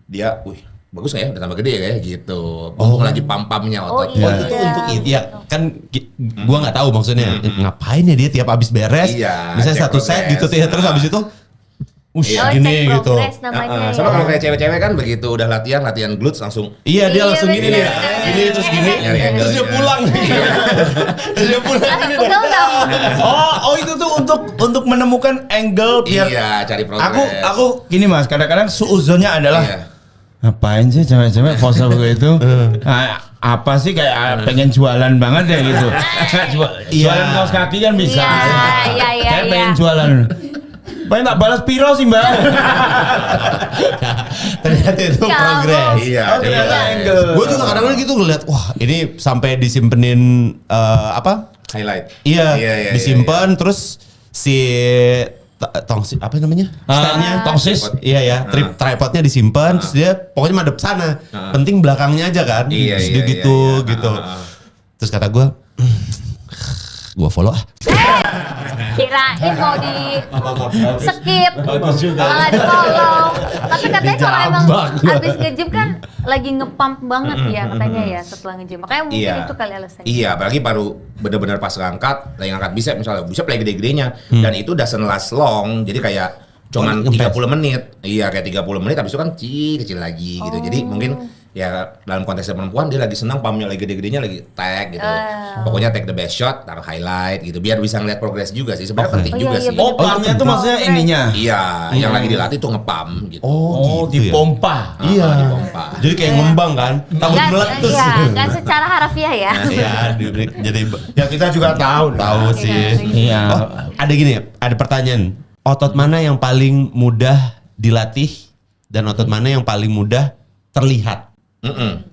[SPEAKER 1] dia, wih, bagus nggak ya? Udah tambah gede ya kayak gitu. Mumpung lagi pam-pamnya
[SPEAKER 5] Oh
[SPEAKER 1] ototnya.
[SPEAKER 5] iya.
[SPEAKER 3] Itu untuk itu ya kan gua nggak tahu maksudnya ngapain ya dia tiap habis beres
[SPEAKER 1] Iya,
[SPEAKER 3] misalnya
[SPEAKER 1] cek
[SPEAKER 3] satu set
[SPEAKER 1] progress.
[SPEAKER 3] gitu ya terus habis itu
[SPEAKER 5] Oh,
[SPEAKER 3] gini
[SPEAKER 5] cek
[SPEAKER 3] gitu.
[SPEAKER 5] progress namanya
[SPEAKER 1] Sama
[SPEAKER 5] ya.
[SPEAKER 1] kalau kayak cewek-cewek kan begitu udah latihan glutes langsung
[SPEAKER 3] Iya dia
[SPEAKER 5] Iya,
[SPEAKER 3] langsung gini nih,
[SPEAKER 5] bener.
[SPEAKER 3] gini terus gini,
[SPEAKER 1] Nyari
[SPEAKER 3] terus dia
[SPEAKER 1] angle-nya.
[SPEAKER 3] pulang, terus dia pulang gini deh.
[SPEAKER 5] Pegel dong.
[SPEAKER 2] Oh itu tuh untuk menemukan angle biar
[SPEAKER 1] iya cari progress.
[SPEAKER 2] aku gini Mas, kadang-kadang suuzonnya adalah
[SPEAKER 1] Iya.
[SPEAKER 2] Ngapain sih cewek-cewek pose begitu? Apa sih kayak pengen jualan banget ya gitu. Jualan kaos kaki kan bisa.
[SPEAKER 5] Iya.
[SPEAKER 2] Saya pengen jualan. Pengen tak balas piro sih mbak?
[SPEAKER 3] Ternyata itu
[SPEAKER 5] Ya
[SPEAKER 3] progres.
[SPEAKER 1] Iya.
[SPEAKER 2] Oh, ternyata angle.
[SPEAKER 3] Gue juga kadang-kadang gitu ngeliat, wah ini sampai disimpenin apa?
[SPEAKER 1] Highlight.
[SPEAKER 3] Iya,
[SPEAKER 1] Iya.
[SPEAKER 3] disimpan terus si tongsi apa namanya? Standnya
[SPEAKER 2] tongsis.
[SPEAKER 3] Iya ya, tripodnya disimpan terus dia pokoknya madep sana. Penting belakangnya aja kan.
[SPEAKER 1] Iya,
[SPEAKER 3] Terus
[SPEAKER 1] iya,
[SPEAKER 3] dia
[SPEAKER 1] iya,
[SPEAKER 3] gitu
[SPEAKER 1] iya.
[SPEAKER 3] gitu. Terus kata gue follow ah.
[SPEAKER 5] Kirain mau di skip, malah di follow. Tapi katanya kalau emang abis nge-gym kan lagi nge-pump banget ya katanya ya setelah nge-gym. Makanya mungkin itu kali alasannya.
[SPEAKER 1] Iya, apalagi baru benar-benar pas ngangkat, lagi ngangkat bicep misalnya, bicep lagi gede-gedenya dan itu doesn't last long. Jadi kayak cuman 30 menit. Iya, kayak 30 menit habis itu kan kecil lagi gitu. Jadi mungkin ya dalam konteksnya perempuan dia lagi senang pumpnya lagi gede-gedenya lagi tag gitu. Pokoknya take the best shot, taruh highlight gitu biar bisa ngeliat progres juga sih. Sebenarnya penting
[SPEAKER 5] Oh,
[SPEAKER 1] juga
[SPEAKER 5] iya,
[SPEAKER 1] sih.
[SPEAKER 5] bener.
[SPEAKER 2] Pumpnya itu maksudnya ininya.
[SPEAKER 1] Iya, yang lagi dilatih tuh nge-pump gitu.
[SPEAKER 3] Oh, gitu ya.
[SPEAKER 2] dipompa.
[SPEAKER 3] Iya.
[SPEAKER 1] Dipompa.
[SPEAKER 3] Jadi kayak ngembang kan, takut
[SPEAKER 5] Nggak-
[SPEAKER 3] meletus.
[SPEAKER 5] Iya, nggak secara harafiah ya.
[SPEAKER 3] Iya, jadi
[SPEAKER 2] Ya kita juga tahu.
[SPEAKER 3] tahu sih.
[SPEAKER 2] Iya.
[SPEAKER 3] Oh, ada gini, ada pertanyaan. Otot mana yang paling mudah dilatih dan otot mana yang paling mudah terlihat?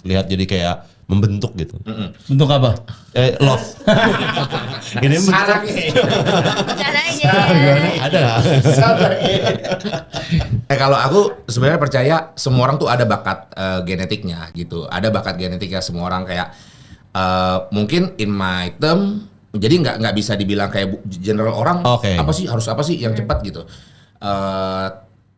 [SPEAKER 3] Lihat jadi kayak membentuk gitu.
[SPEAKER 2] Bentuk apa?
[SPEAKER 3] Love. Ini bentuk.
[SPEAKER 5] Caranya.
[SPEAKER 3] Ada nggak?
[SPEAKER 1] Kalau aku sebenarnya percaya semua orang tuh ada bakat genetiknya gitu. Ada bakat genetiknya semua orang kayak mungkin in my term jadi nggak bisa dibilang kayak general orang
[SPEAKER 3] Oke.
[SPEAKER 1] apa sih yang cepat gitu.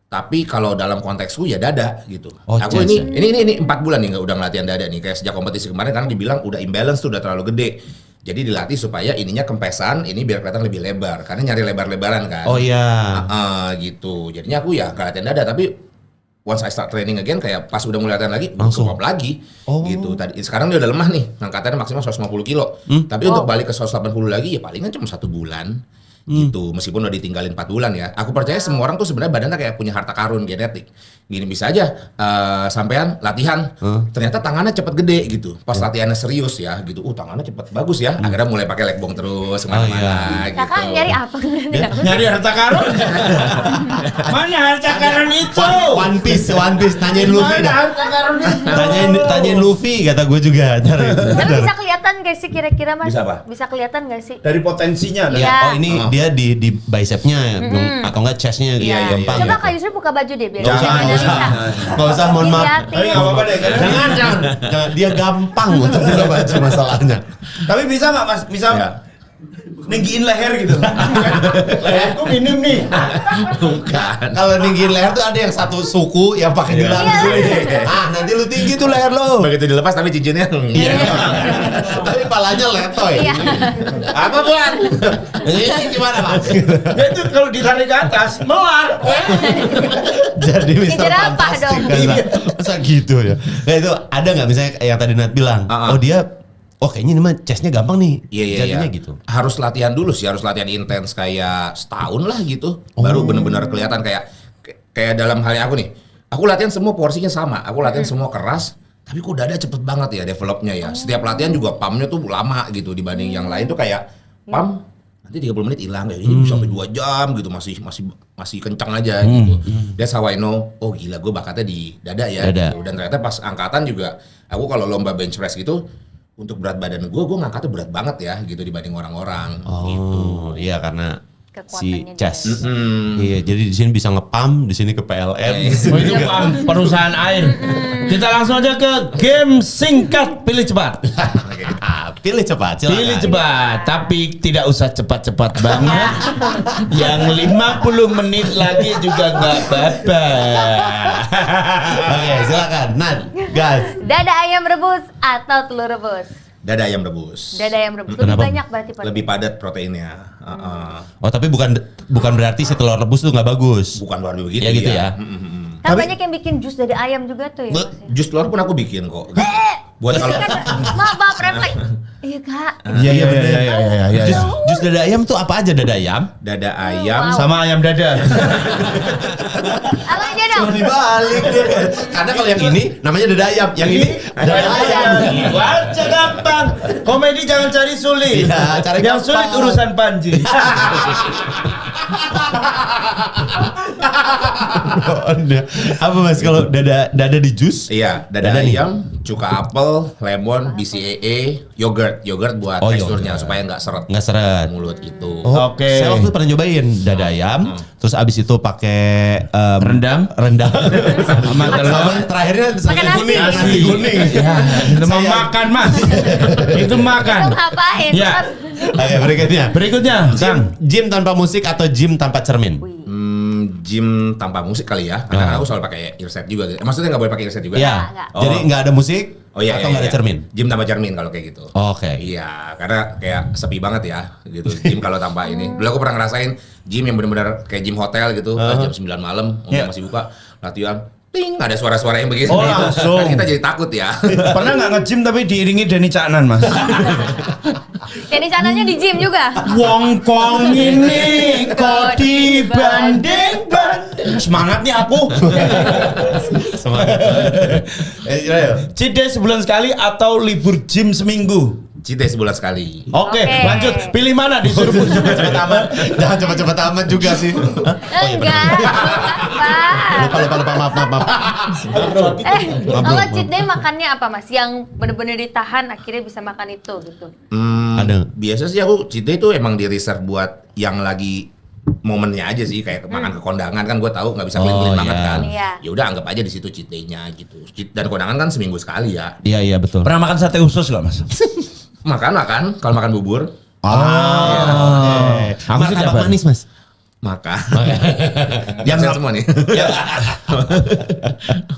[SPEAKER 1] Tapi kalau dalam konteksku ya dada gitu.
[SPEAKER 3] Oh,
[SPEAKER 1] Aku
[SPEAKER 3] chest
[SPEAKER 1] ini 4 bulan nih nggak udah ngelatihan dada nih kayak sejak kompetisi kemarin karena dibilang udah imbalance tuh udah terlalu gede. Jadi dilatih supaya ininya kempesan, ini biar kelihatan lebih lebar karena nyari lebar-lebaran kan.
[SPEAKER 3] Oh iya.
[SPEAKER 1] Gitu. Jadinya aku ya nggak latihan dada tapi once I start training again kayak pas udah mulai latihan lagi
[SPEAKER 3] Langsung.
[SPEAKER 1] pump lagi
[SPEAKER 3] Oh.
[SPEAKER 1] gitu. Tadi sekarang dia udah lemah nih, ngangkatannya maksimal 150 kilo. Tapi untuk balik ke 180 lagi ya palingan cuma 1 bulan. Gitu, meskipun udah ditinggalin 4 bulan ya. Aku percaya semua orang tuh sebenarnya badannya kayak punya harta karun genetik. Gini bisa aja sampean latihan, ternyata tangannya cepet gede gitu. Pas latihannya serius ya gitu, tangannya cepet bagus ya. Akhirnya mulai pakai leg bong terus kemana-mana gitu.
[SPEAKER 5] Kakak nyari apa?
[SPEAKER 2] Nyari harta karun? Mana harta karun itu?
[SPEAKER 3] One Piece, tanyain Luffy
[SPEAKER 2] Mana
[SPEAKER 3] dah.
[SPEAKER 2] harta karun itu?
[SPEAKER 3] Tanyain Luffy kata gue juga.
[SPEAKER 5] Tapi bisa kelihatan gak sih kira-kira Mas?
[SPEAKER 1] Bisa apa?
[SPEAKER 5] Bisa kelihatan gak sih?
[SPEAKER 2] Dari potensinya.
[SPEAKER 5] Iya.
[SPEAKER 3] Ya, oh ini dia di bicepnya atau enggak chestnya
[SPEAKER 1] Iya,
[SPEAKER 3] gampang.
[SPEAKER 5] Coba
[SPEAKER 3] ya.
[SPEAKER 5] Kak Yusuf buka baju deh biar
[SPEAKER 3] Jangan,
[SPEAKER 5] bisa
[SPEAKER 3] nggak usah.
[SPEAKER 5] analisa.
[SPEAKER 3] Nggak usah, mohon maaf.
[SPEAKER 5] Diliatin.
[SPEAKER 2] Tapi nggak apa-apa deh.
[SPEAKER 3] Jangan. Dia gampang untuk buka baju masalahnya.
[SPEAKER 2] Tapi bisa nggak Mas? Misal
[SPEAKER 1] Ya.
[SPEAKER 2] ninggiin leher gitu. Leherku minim nih.
[SPEAKER 1] Bukan.
[SPEAKER 3] Kalau ninggiin leher tuh ada yang satu suku yang pakai gelang
[SPEAKER 5] Iya.
[SPEAKER 3] gini. Nanti lu tinggi tuh leher lo.
[SPEAKER 1] Begitu dilepas tapi cincinnya
[SPEAKER 3] Iya. Tapi palanya letoy.
[SPEAKER 5] Iya.
[SPEAKER 3] Apa buat? Ini gimana Mas?
[SPEAKER 2] Ya itu kalau ditarik ke atas, melar.
[SPEAKER 3] Jadi Mister
[SPEAKER 5] jerapah
[SPEAKER 3] Fantastic
[SPEAKER 5] dong.
[SPEAKER 3] kan? Masa gitu ya? Nah itu ada nggak misalnya yang tadi Nat bilang, oh dia, kayaknya ini mah chestnya gampang nih,
[SPEAKER 1] Iya.
[SPEAKER 3] jadinya gitu.
[SPEAKER 1] Harus latihan dulu sih, harus latihan intens kayak setahun lah gitu. Baru bener-bener kelihatan kayak dalam halnya aku nih. Aku latihan semua porsinya sama, aku latihan semua keras. Tapi kok dada cepet banget ya developnya ya. Setiap latihan juga pumpnya tuh lama gitu dibanding yang lain tuh kayak pump nanti 30 menit hilang kayak ini bisa sampai 2 jam gitu masih kencang aja gitu. That's how I know, oh gila gue bakatnya di dada ya.
[SPEAKER 3] Dada.
[SPEAKER 1] Gitu. Dan ternyata pas angkatan juga aku kalau lomba bench press gitu untuk berat badan gue ngangkatnya berat banget ya gitu dibanding orang-orang gitu.
[SPEAKER 3] Oh iya karena si
[SPEAKER 5] Kekuatannya
[SPEAKER 3] chest. Iya jadi di sini bisa ngepam, di sini ke PLN. di sini
[SPEAKER 2] Oh, itu
[SPEAKER 3] juga.
[SPEAKER 2] perusahaan air. Kita langsung aja ke game singkat, pilih cepat.
[SPEAKER 3] Pilih cepat, silakan.
[SPEAKER 2] Pilih cepat, tapi tidak usah cepat-cepat banget. Yang 50 menit lagi juga nggak apa-apa.
[SPEAKER 3] Oke, silakan. Nat, gas.
[SPEAKER 5] Dada ayam rebus atau telur rebus?
[SPEAKER 1] Dada ayam rebus.
[SPEAKER 5] Dada ayam rebus. Lebih
[SPEAKER 3] Kenapa?
[SPEAKER 5] banyak berarti Pak.
[SPEAKER 1] Lebih padat proteinnya.
[SPEAKER 3] Oh tapi bukan berarti si telur rebus tuh nggak bagus.
[SPEAKER 1] Bukan luar begitu
[SPEAKER 3] Ya gitu ya.
[SPEAKER 5] Kan banyak yang bikin jus dari ayam juga tuh ya. Mas, ya?
[SPEAKER 1] Jus telur pun aku bikin kok. Buat kalau
[SPEAKER 5] Maaf, refleks. Iya Kak.
[SPEAKER 2] Iya iya.
[SPEAKER 3] Jus dada ayam tuh apa aja dada ayam?
[SPEAKER 1] dada ayam
[SPEAKER 5] Wow.
[SPEAKER 2] Sama ayam dada.
[SPEAKER 5] Apa aja ada ayam.
[SPEAKER 3] Dibalik. Karena kalau yang ini namanya dada ayam, yang ini dada ayam.
[SPEAKER 2] Baca gampang. Komedi jangan cari sulit.
[SPEAKER 3] Iya, cari
[SPEAKER 2] yang
[SPEAKER 3] gampang.
[SPEAKER 2] sulit urusan Panji.
[SPEAKER 3] Apa Mas kalau dada di jus?
[SPEAKER 1] Iya, dada
[SPEAKER 3] Dada nih.
[SPEAKER 1] ayam, cuka apel, lemon, BCAA, yogurt buat
[SPEAKER 3] Oh,
[SPEAKER 1] teksturnya
[SPEAKER 3] yogurt.
[SPEAKER 1] supaya nggak seret
[SPEAKER 3] Nggak seret.
[SPEAKER 1] mulut gitu.
[SPEAKER 3] Oh,
[SPEAKER 2] Oke.
[SPEAKER 3] Saya waktu itu pernah nyobain dada ayam, terus abis itu pakai
[SPEAKER 7] Rendang.
[SPEAKER 3] rendang,
[SPEAKER 7] Sama telur.
[SPEAKER 3] sama terakhirnya
[SPEAKER 5] Pakai nasi.
[SPEAKER 3] nasi kuning.
[SPEAKER 7] Ya, itu mau makan Mas. Itu makan.
[SPEAKER 5] Itu ngapain?
[SPEAKER 7] Ya.
[SPEAKER 3] Oke, berikutnya.
[SPEAKER 7] Berikutnya, Kang.
[SPEAKER 3] Gym tanpa musik atau gym tanpa cermin?
[SPEAKER 1] Gym tanpa musik kali ya. Karena aku selalu pakai earset juga. Maksudnya nggak boleh pakai earset juga?
[SPEAKER 3] Ya,
[SPEAKER 5] Enggak.
[SPEAKER 3] jadi nggak ada musik
[SPEAKER 1] Oh iya,
[SPEAKER 3] atau
[SPEAKER 1] iya,
[SPEAKER 3] nggak ada
[SPEAKER 1] iya.
[SPEAKER 3] cermin?
[SPEAKER 1] Gym tanpa cermin kalau kayak gitu.
[SPEAKER 3] Oke.
[SPEAKER 1] Iya, karena kayak sepi banget ya gitu. Gym kalau tanpa ini. Dulu aku pernah ngerasain gym yang benar-benar kayak gym hotel gitu. Jam 9 malam,
[SPEAKER 2] Iya.
[SPEAKER 1] masih buka latihan. Ting, ada suara-suara yang begitu.
[SPEAKER 2] Oh, langsung.
[SPEAKER 1] Kan kita jadi takut ya.
[SPEAKER 2] Pernah nggak nge-gym tapi diiringi Denny Caknan, Mas?
[SPEAKER 5] Jadi channelnya di gym juga.
[SPEAKER 2] Wong kong ini kok dibanding semangat nih aku.
[SPEAKER 3] Semangat.
[SPEAKER 2] Cheat day sebulan sekali atau libur gym seminggu?
[SPEAKER 1] Cite sebulan sekali.
[SPEAKER 2] Oke,
[SPEAKER 5] Oke.
[SPEAKER 2] lanjut. Pilih mana disuruh cepet-cepet amat.
[SPEAKER 3] Jangan cepat-cepat amat juga sih.
[SPEAKER 5] Enggak.
[SPEAKER 3] Lupa, maaf.
[SPEAKER 5] Kalau cheat day makannya apa Mas? Yang bener-bener ditahan akhirnya bisa makan itu gitu.
[SPEAKER 3] Ada.
[SPEAKER 1] Biasa sih aku cheat day itu emang di reserve buat yang lagi momennya aja sih, kayak makan ke kondangan kan gue tahu nggak bisa clean
[SPEAKER 3] Oh,
[SPEAKER 1] banget
[SPEAKER 3] iya.
[SPEAKER 1] kan.
[SPEAKER 5] Iya.
[SPEAKER 1] Ya udah anggap aja di situ cheat day-nya gitu. Dan kondangan kan seminggu sekali ya.
[SPEAKER 3] Iya betul.
[SPEAKER 2] Pernah makan sate usus gak, Mas?
[SPEAKER 1] Makan kalau makan bubur
[SPEAKER 7] Aku sih
[SPEAKER 3] Martabak
[SPEAKER 7] dapat.
[SPEAKER 3] manis Mas.
[SPEAKER 1] makan.
[SPEAKER 2] Yang
[SPEAKER 1] Yang semua nih.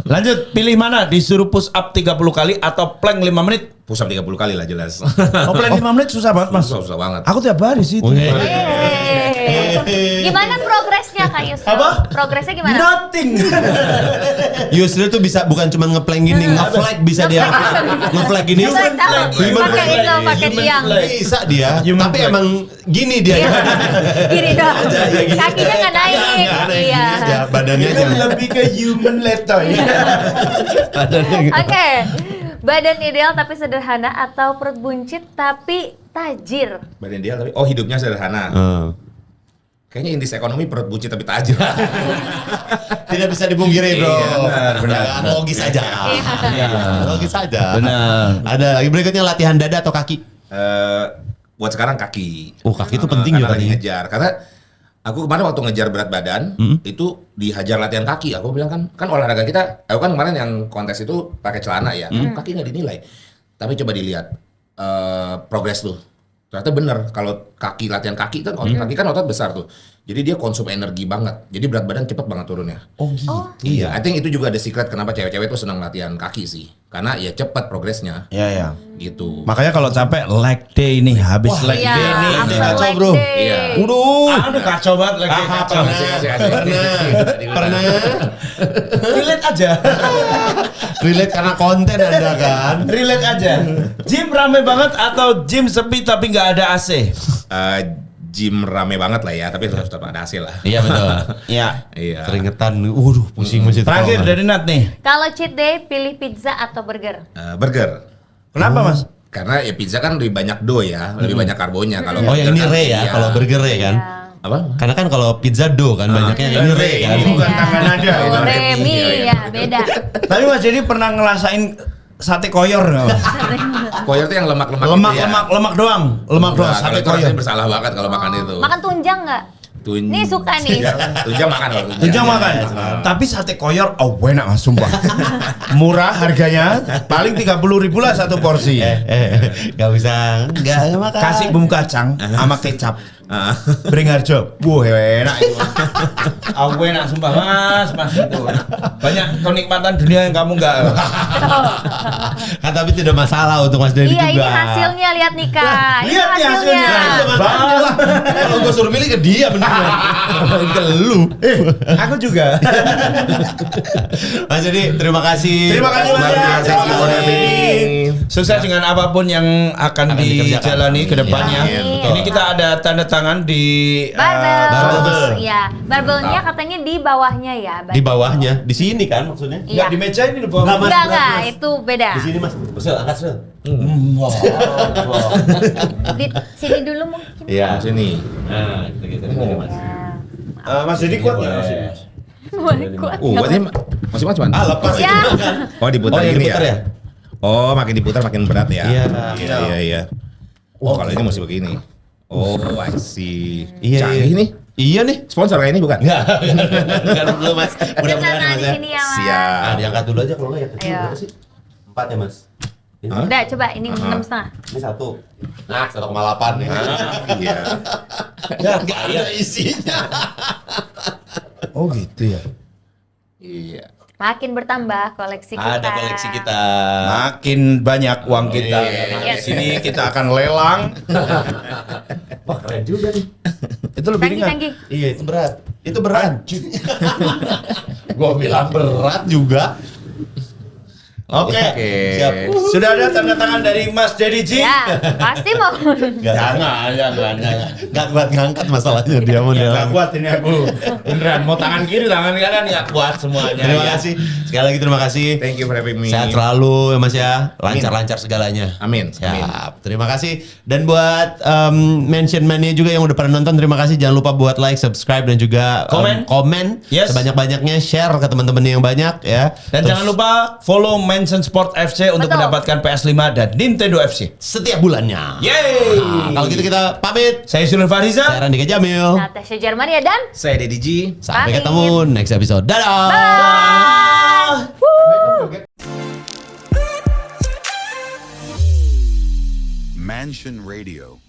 [SPEAKER 2] Lanjut, pilih mana? Disuruh push up 30 kali atau plank 5 menit?
[SPEAKER 1] Push up 30 kali lah jelas.
[SPEAKER 2] Oh, plank 5 menit susah banget, Mas.
[SPEAKER 1] Susah banget.
[SPEAKER 2] Aku tiap hari sih. itu.
[SPEAKER 5] Gimana progresnya Kak Yusril?
[SPEAKER 2] Apa?
[SPEAKER 5] Progresnya gimana?
[SPEAKER 2] Nothing.
[SPEAKER 3] Yusril tuh bisa bukan cuma ngeplank gini, ngeflag bisa dia ngeflag gini.
[SPEAKER 5] Saya tahu.
[SPEAKER 3] Human
[SPEAKER 5] Pakai
[SPEAKER 3] flag.
[SPEAKER 5] itu, pakai tiang.
[SPEAKER 3] Bisa dia,
[SPEAKER 2] Human
[SPEAKER 3] tapi
[SPEAKER 2] flag.
[SPEAKER 3] emang gini dia.
[SPEAKER 5] Gini dong.
[SPEAKER 3] Ya, gini.
[SPEAKER 5] Kakinya nggak naik. Iya.
[SPEAKER 3] Ya, badannya
[SPEAKER 2] Itu
[SPEAKER 3] aja.
[SPEAKER 2] lebih ke human letoy.
[SPEAKER 3] Badannya gitu.
[SPEAKER 5] Oke. Badan ideal tapi sederhana atau perut buncit tapi tajir?
[SPEAKER 1] Badan dia tapi hidupnya sederhana. Kayaknya indeks ekonomi perut buncit tapi tajir.
[SPEAKER 3] Tidak bisa dipungkiri bro.
[SPEAKER 1] Iya,
[SPEAKER 2] benar.
[SPEAKER 3] Logis aja.
[SPEAKER 2] Iya.
[SPEAKER 3] Logis aja.
[SPEAKER 2] Benar.
[SPEAKER 3] Ada lagi berikutnya latihan dada atau kaki?
[SPEAKER 1] Buat sekarang kaki.
[SPEAKER 3] Oh, kaki itu penting
[SPEAKER 1] Karena
[SPEAKER 3] juga
[SPEAKER 1] lagi
[SPEAKER 3] katanya.
[SPEAKER 1] ngejar. Karena aku kemarin waktu ngejar berat badan itu dihajar latihan kaki. Aku bilang kan olahraga kita. Aku kan kemarin yang kontes itu pakai celana ya. Kaki nggak dinilai. Tapi coba dilihat progres tuh. Ternyata bener kalau kaki latihan kaki kan kaki kan otot besar tuh. Jadi dia konsum energi banget. Jadi berat badan cepet banget turunnya.
[SPEAKER 2] Oh gitu.
[SPEAKER 1] Iya, I think itu juga ada secret kenapa cewek-cewek tuh senang latihan kaki sih. Karena ya cepet progresnya
[SPEAKER 2] Iya, iya.
[SPEAKER 1] gitu.
[SPEAKER 2] Makanya kalau capek leg day ini habis leg
[SPEAKER 5] Iya,
[SPEAKER 2] day ini
[SPEAKER 5] after
[SPEAKER 2] kacau,
[SPEAKER 5] leg
[SPEAKER 2] bro.
[SPEAKER 5] day.
[SPEAKER 1] Iya.
[SPEAKER 2] Aduh kacau banget leg day kacau.
[SPEAKER 3] Pernah.
[SPEAKER 2] Relate aja.
[SPEAKER 3] Relate karena konten Anda kan.
[SPEAKER 2] Relate aja. Gym rame banget atau gym sepi tapi nggak ada AC?
[SPEAKER 1] Gym rame banget lah ya, tapi tetap ada hasil lah.
[SPEAKER 3] Iya betul.
[SPEAKER 2] Iya.
[SPEAKER 1] Iya.
[SPEAKER 3] Keringetan. Pusing masih
[SPEAKER 2] Terakhir dari Nat nih.
[SPEAKER 5] Kalau cheat day pilih pizza atau burger?
[SPEAKER 1] Burger.
[SPEAKER 2] Kenapa Mas?
[SPEAKER 1] Karena ya pizza kan lebih banyak dough ya, lebih banyak karbonya. Kalau
[SPEAKER 3] Oh yang ini
[SPEAKER 1] burger kan,
[SPEAKER 3] re ya,
[SPEAKER 1] iya.
[SPEAKER 3] kalau burger re kan.
[SPEAKER 5] Ya.
[SPEAKER 1] Apa?
[SPEAKER 3] Karena kan kalau pizza dough kan banyaknya ini re kan.
[SPEAKER 2] Ini bukan tangan ada.
[SPEAKER 5] Oh,
[SPEAKER 2] itu.
[SPEAKER 5] Remi ya, beda.
[SPEAKER 2] Tapi Mas jadi pernah ngerasain sate koyor nggak Mas?
[SPEAKER 1] Koyor tuh yang lemak-lemak
[SPEAKER 2] Lemak,
[SPEAKER 1] gitu ya.
[SPEAKER 2] lemak doang. Lemak doang,
[SPEAKER 1] Enggak, kalau
[SPEAKER 2] sate
[SPEAKER 1] itu rasanya
[SPEAKER 2] koyor.
[SPEAKER 1] bersalah banget kalau makan itu.
[SPEAKER 5] Makan tunjang nggak? Nih suka nih.
[SPEAKER 1] Tunjang makan kalau
[SPEAKER 2] Tunjang makan. Tapi sate koyor, enak Mas, sumpah. Murah harganya, paling 30.000 lah satu porsi.
[SPEAKER 3] Gak bisa, gak makan.
[SPEAKER 2] Kasih bumbu kacang sama kecap. Beringharjo. Enak itu. Enak sumpah Mas itu. Banyak kenikmatan dunia yang kamu enggak.
[SPEAKER 3] Kan tapi tidak masalah untuk Mas Dedi
[SPEAKER 5] Iya,
[SPEAKER 3] juga.
[SPEAKER 5] ini hasilnya lihat nih Kak. Ini
[SPEAKER 2] Lihat nih hasilnya. Bang.
[SPEAKER 3] Kalau gue suruh milih ke dia bener. Ke lu.
[SPEAKER 2] Aku juga.
[SPEAKER 3] Mas Dedi, terima kasih.
[SPEAKER 2] Terima kasih
[SPEAKER 1] Luar
[SPEAKER 2] banyak.
[SPEAKER 1] biasa, thank you for having me.
[SPEAKER 2] Sukses dengan apapun yang akan dijalani ke depannya.
[SPEAKER 5] Amin.
[SPEAKER 2] Ini kita ada tanda tangan di
[SPEAKER 5] Barbel. Ya, barbelnya katanya di bawahnya ya.
[SPEAKER 3] Di bawahnya, di sini kan maksudnya?
[SPEAKER 5] Iya.
[SPEAKER 2] Enggak di meja ini di bawah.
[SPEAKER 3] Mas,
[SPEAKER 5] Enggak,
[SPEAKER 3] berat, Mas.
[SPEAKER 5] itu beda.
[SPEAKER 3] Di sini Mas. Sel, angkat Sel.
[SPEAKER 5] Di sini dulu mungkin.
[SPEAKER 3] Iya.
[SPEAKER 1] Sini.
[SPEAKER 3] Nah, gitu Mas.
[SPEAKER 5] Ya.
[SPEAKER 2] Mas Dedi kuat nggak?
[SPEAKER 5] Kuat.
[SPEAKER 1] Berarti masih macam.
[SPEAKER 3] Lepas
[SPEAKER 5] Ya.
[SPEAKER 1] Oh diputar
[SPEAKER 3] yang
[SPEAKER 1] gini
[SPEAKER 3] diputar
[SPEAKER 1] ya? Oh makin diputar makin berat ya?
[SPEAKER 3] Iya.
[SPEAKER 1] Iya. Oh kalau ini mesti begini. Oh I see.
[SPEAKER 3] Iya,
[SPEAKER 1] Canggih nih.
[SPEAKER 3] Iya nih.
[SPEAKER 1] Sponsor kayak ini bukan?
[SPEAKER 3] Enggak dulu Mas. Mudah-mudahan
[SPEAKER 5] Nah,
[SPEAKER 3] Mas
[SPEAKER 5] di
[SPEAKER 3] ya.
[SPEAKER 5] sini ya, Mas.
[SPEAKER 1] Siap.
[SPEAKER 3] Ah, diangkat dulu aja kalau enggak ya kecil
[SPEAKER 5] Ayo.
[SPEAKER 3] berapa sih? 4 ya Mas. Ini,
[SPEAKER 1] Hah?
[SPEAKER 5] Udah, coba ini 6,5.
[SPEAKER 3] ini 1. Nah, 1,8 ya.
[SPEAKER 1] Iya.
[SPEAKER 3] Ya, enggak ada isinya.
[SPEAKER 2] Oh gitu ya.
[SPEAKER 1] Iya.
[SPEAKER 5] Makin bertambah koleksi kita.
[SPEAKER 3] Ada koleksi kita.
[SPEAKER 2] Makin banyak uang kita.
[SPEAKER 5] Iya.
[SPEAKER 2] Di sini kita akan lelang.
[SPEAKER 3] Wah, keren juga nih.
[SPEAKER 2] Itu lebih ringan.
[SPEAKER 5] Canggih-canggih.
[SPEAKER 3] Iya, itu berat. Itu berat. Gua bilang berat juga.
[SPEAKER 2] Oke.
[SPEAKER 3] Siap.
[SPEAKER 2] Sudah ada tanda tangan dari Mas Dedi Ji.
[SPEAKER 5] Ya, pasti mau.
[SPEAKER 2] Jangan.
[SPEAKER 3] Enggak kuat ngangkat masalahnya dia mau dia.
[SPEAKER 2] Gak kuat ini aku. Beneran mau tangan kiri, tangan kanan nggak kuat semuanya.
[SPEAKER 3] Terima
[SPEAKER 2] ya.
[SPEAKER 3] kasih. Sekali lagi terima kasih.
[SPEAKER 1] Thank you for having me.
[SPEAKER 3] Sehat selalu ya Mas ya. Lancar-lancar segalanya.
[SPEAKER 1] Amin.
[SPEAKER 3] Siap. Terima kasih. Dan buat Mention Mania juga yang udah pernah nonton, terima kasih. Jangan lupa buat like, subscribe dan juga komen
[SPEAKER 2] Yes.
[SPEAKER 3] sebanyak-banyaknya, share ke teman-teman yang banyak ya.
[SPEAKER 2] Dan jangan lupa follow Mention Sport FC untuk
[SPEAKER 5] Betul.
[SPEAKER 2] mendapatkan PS5 dan Nintendo FC.
[SPEAKER 3] setiap bulannya.
[SPEAKER 2] Yeay.
[SPEAKER 3] Nah, kalau gitu kita pamit.
[SPEAKER 2] Saya Sulul Fariza.
[SPEAKER 3] Saya Randika Jamil.
[SPEAKER 5] Natasha Jermania dan
[SPEAKER 1] Saya Dedi G.
[SPEAKER 3] Sampai
[SPEAKER 5] Pamit.
[SPEAKER 3] ketemu next episode. Dadah.
[SPEAKER 4] Mansion Radio.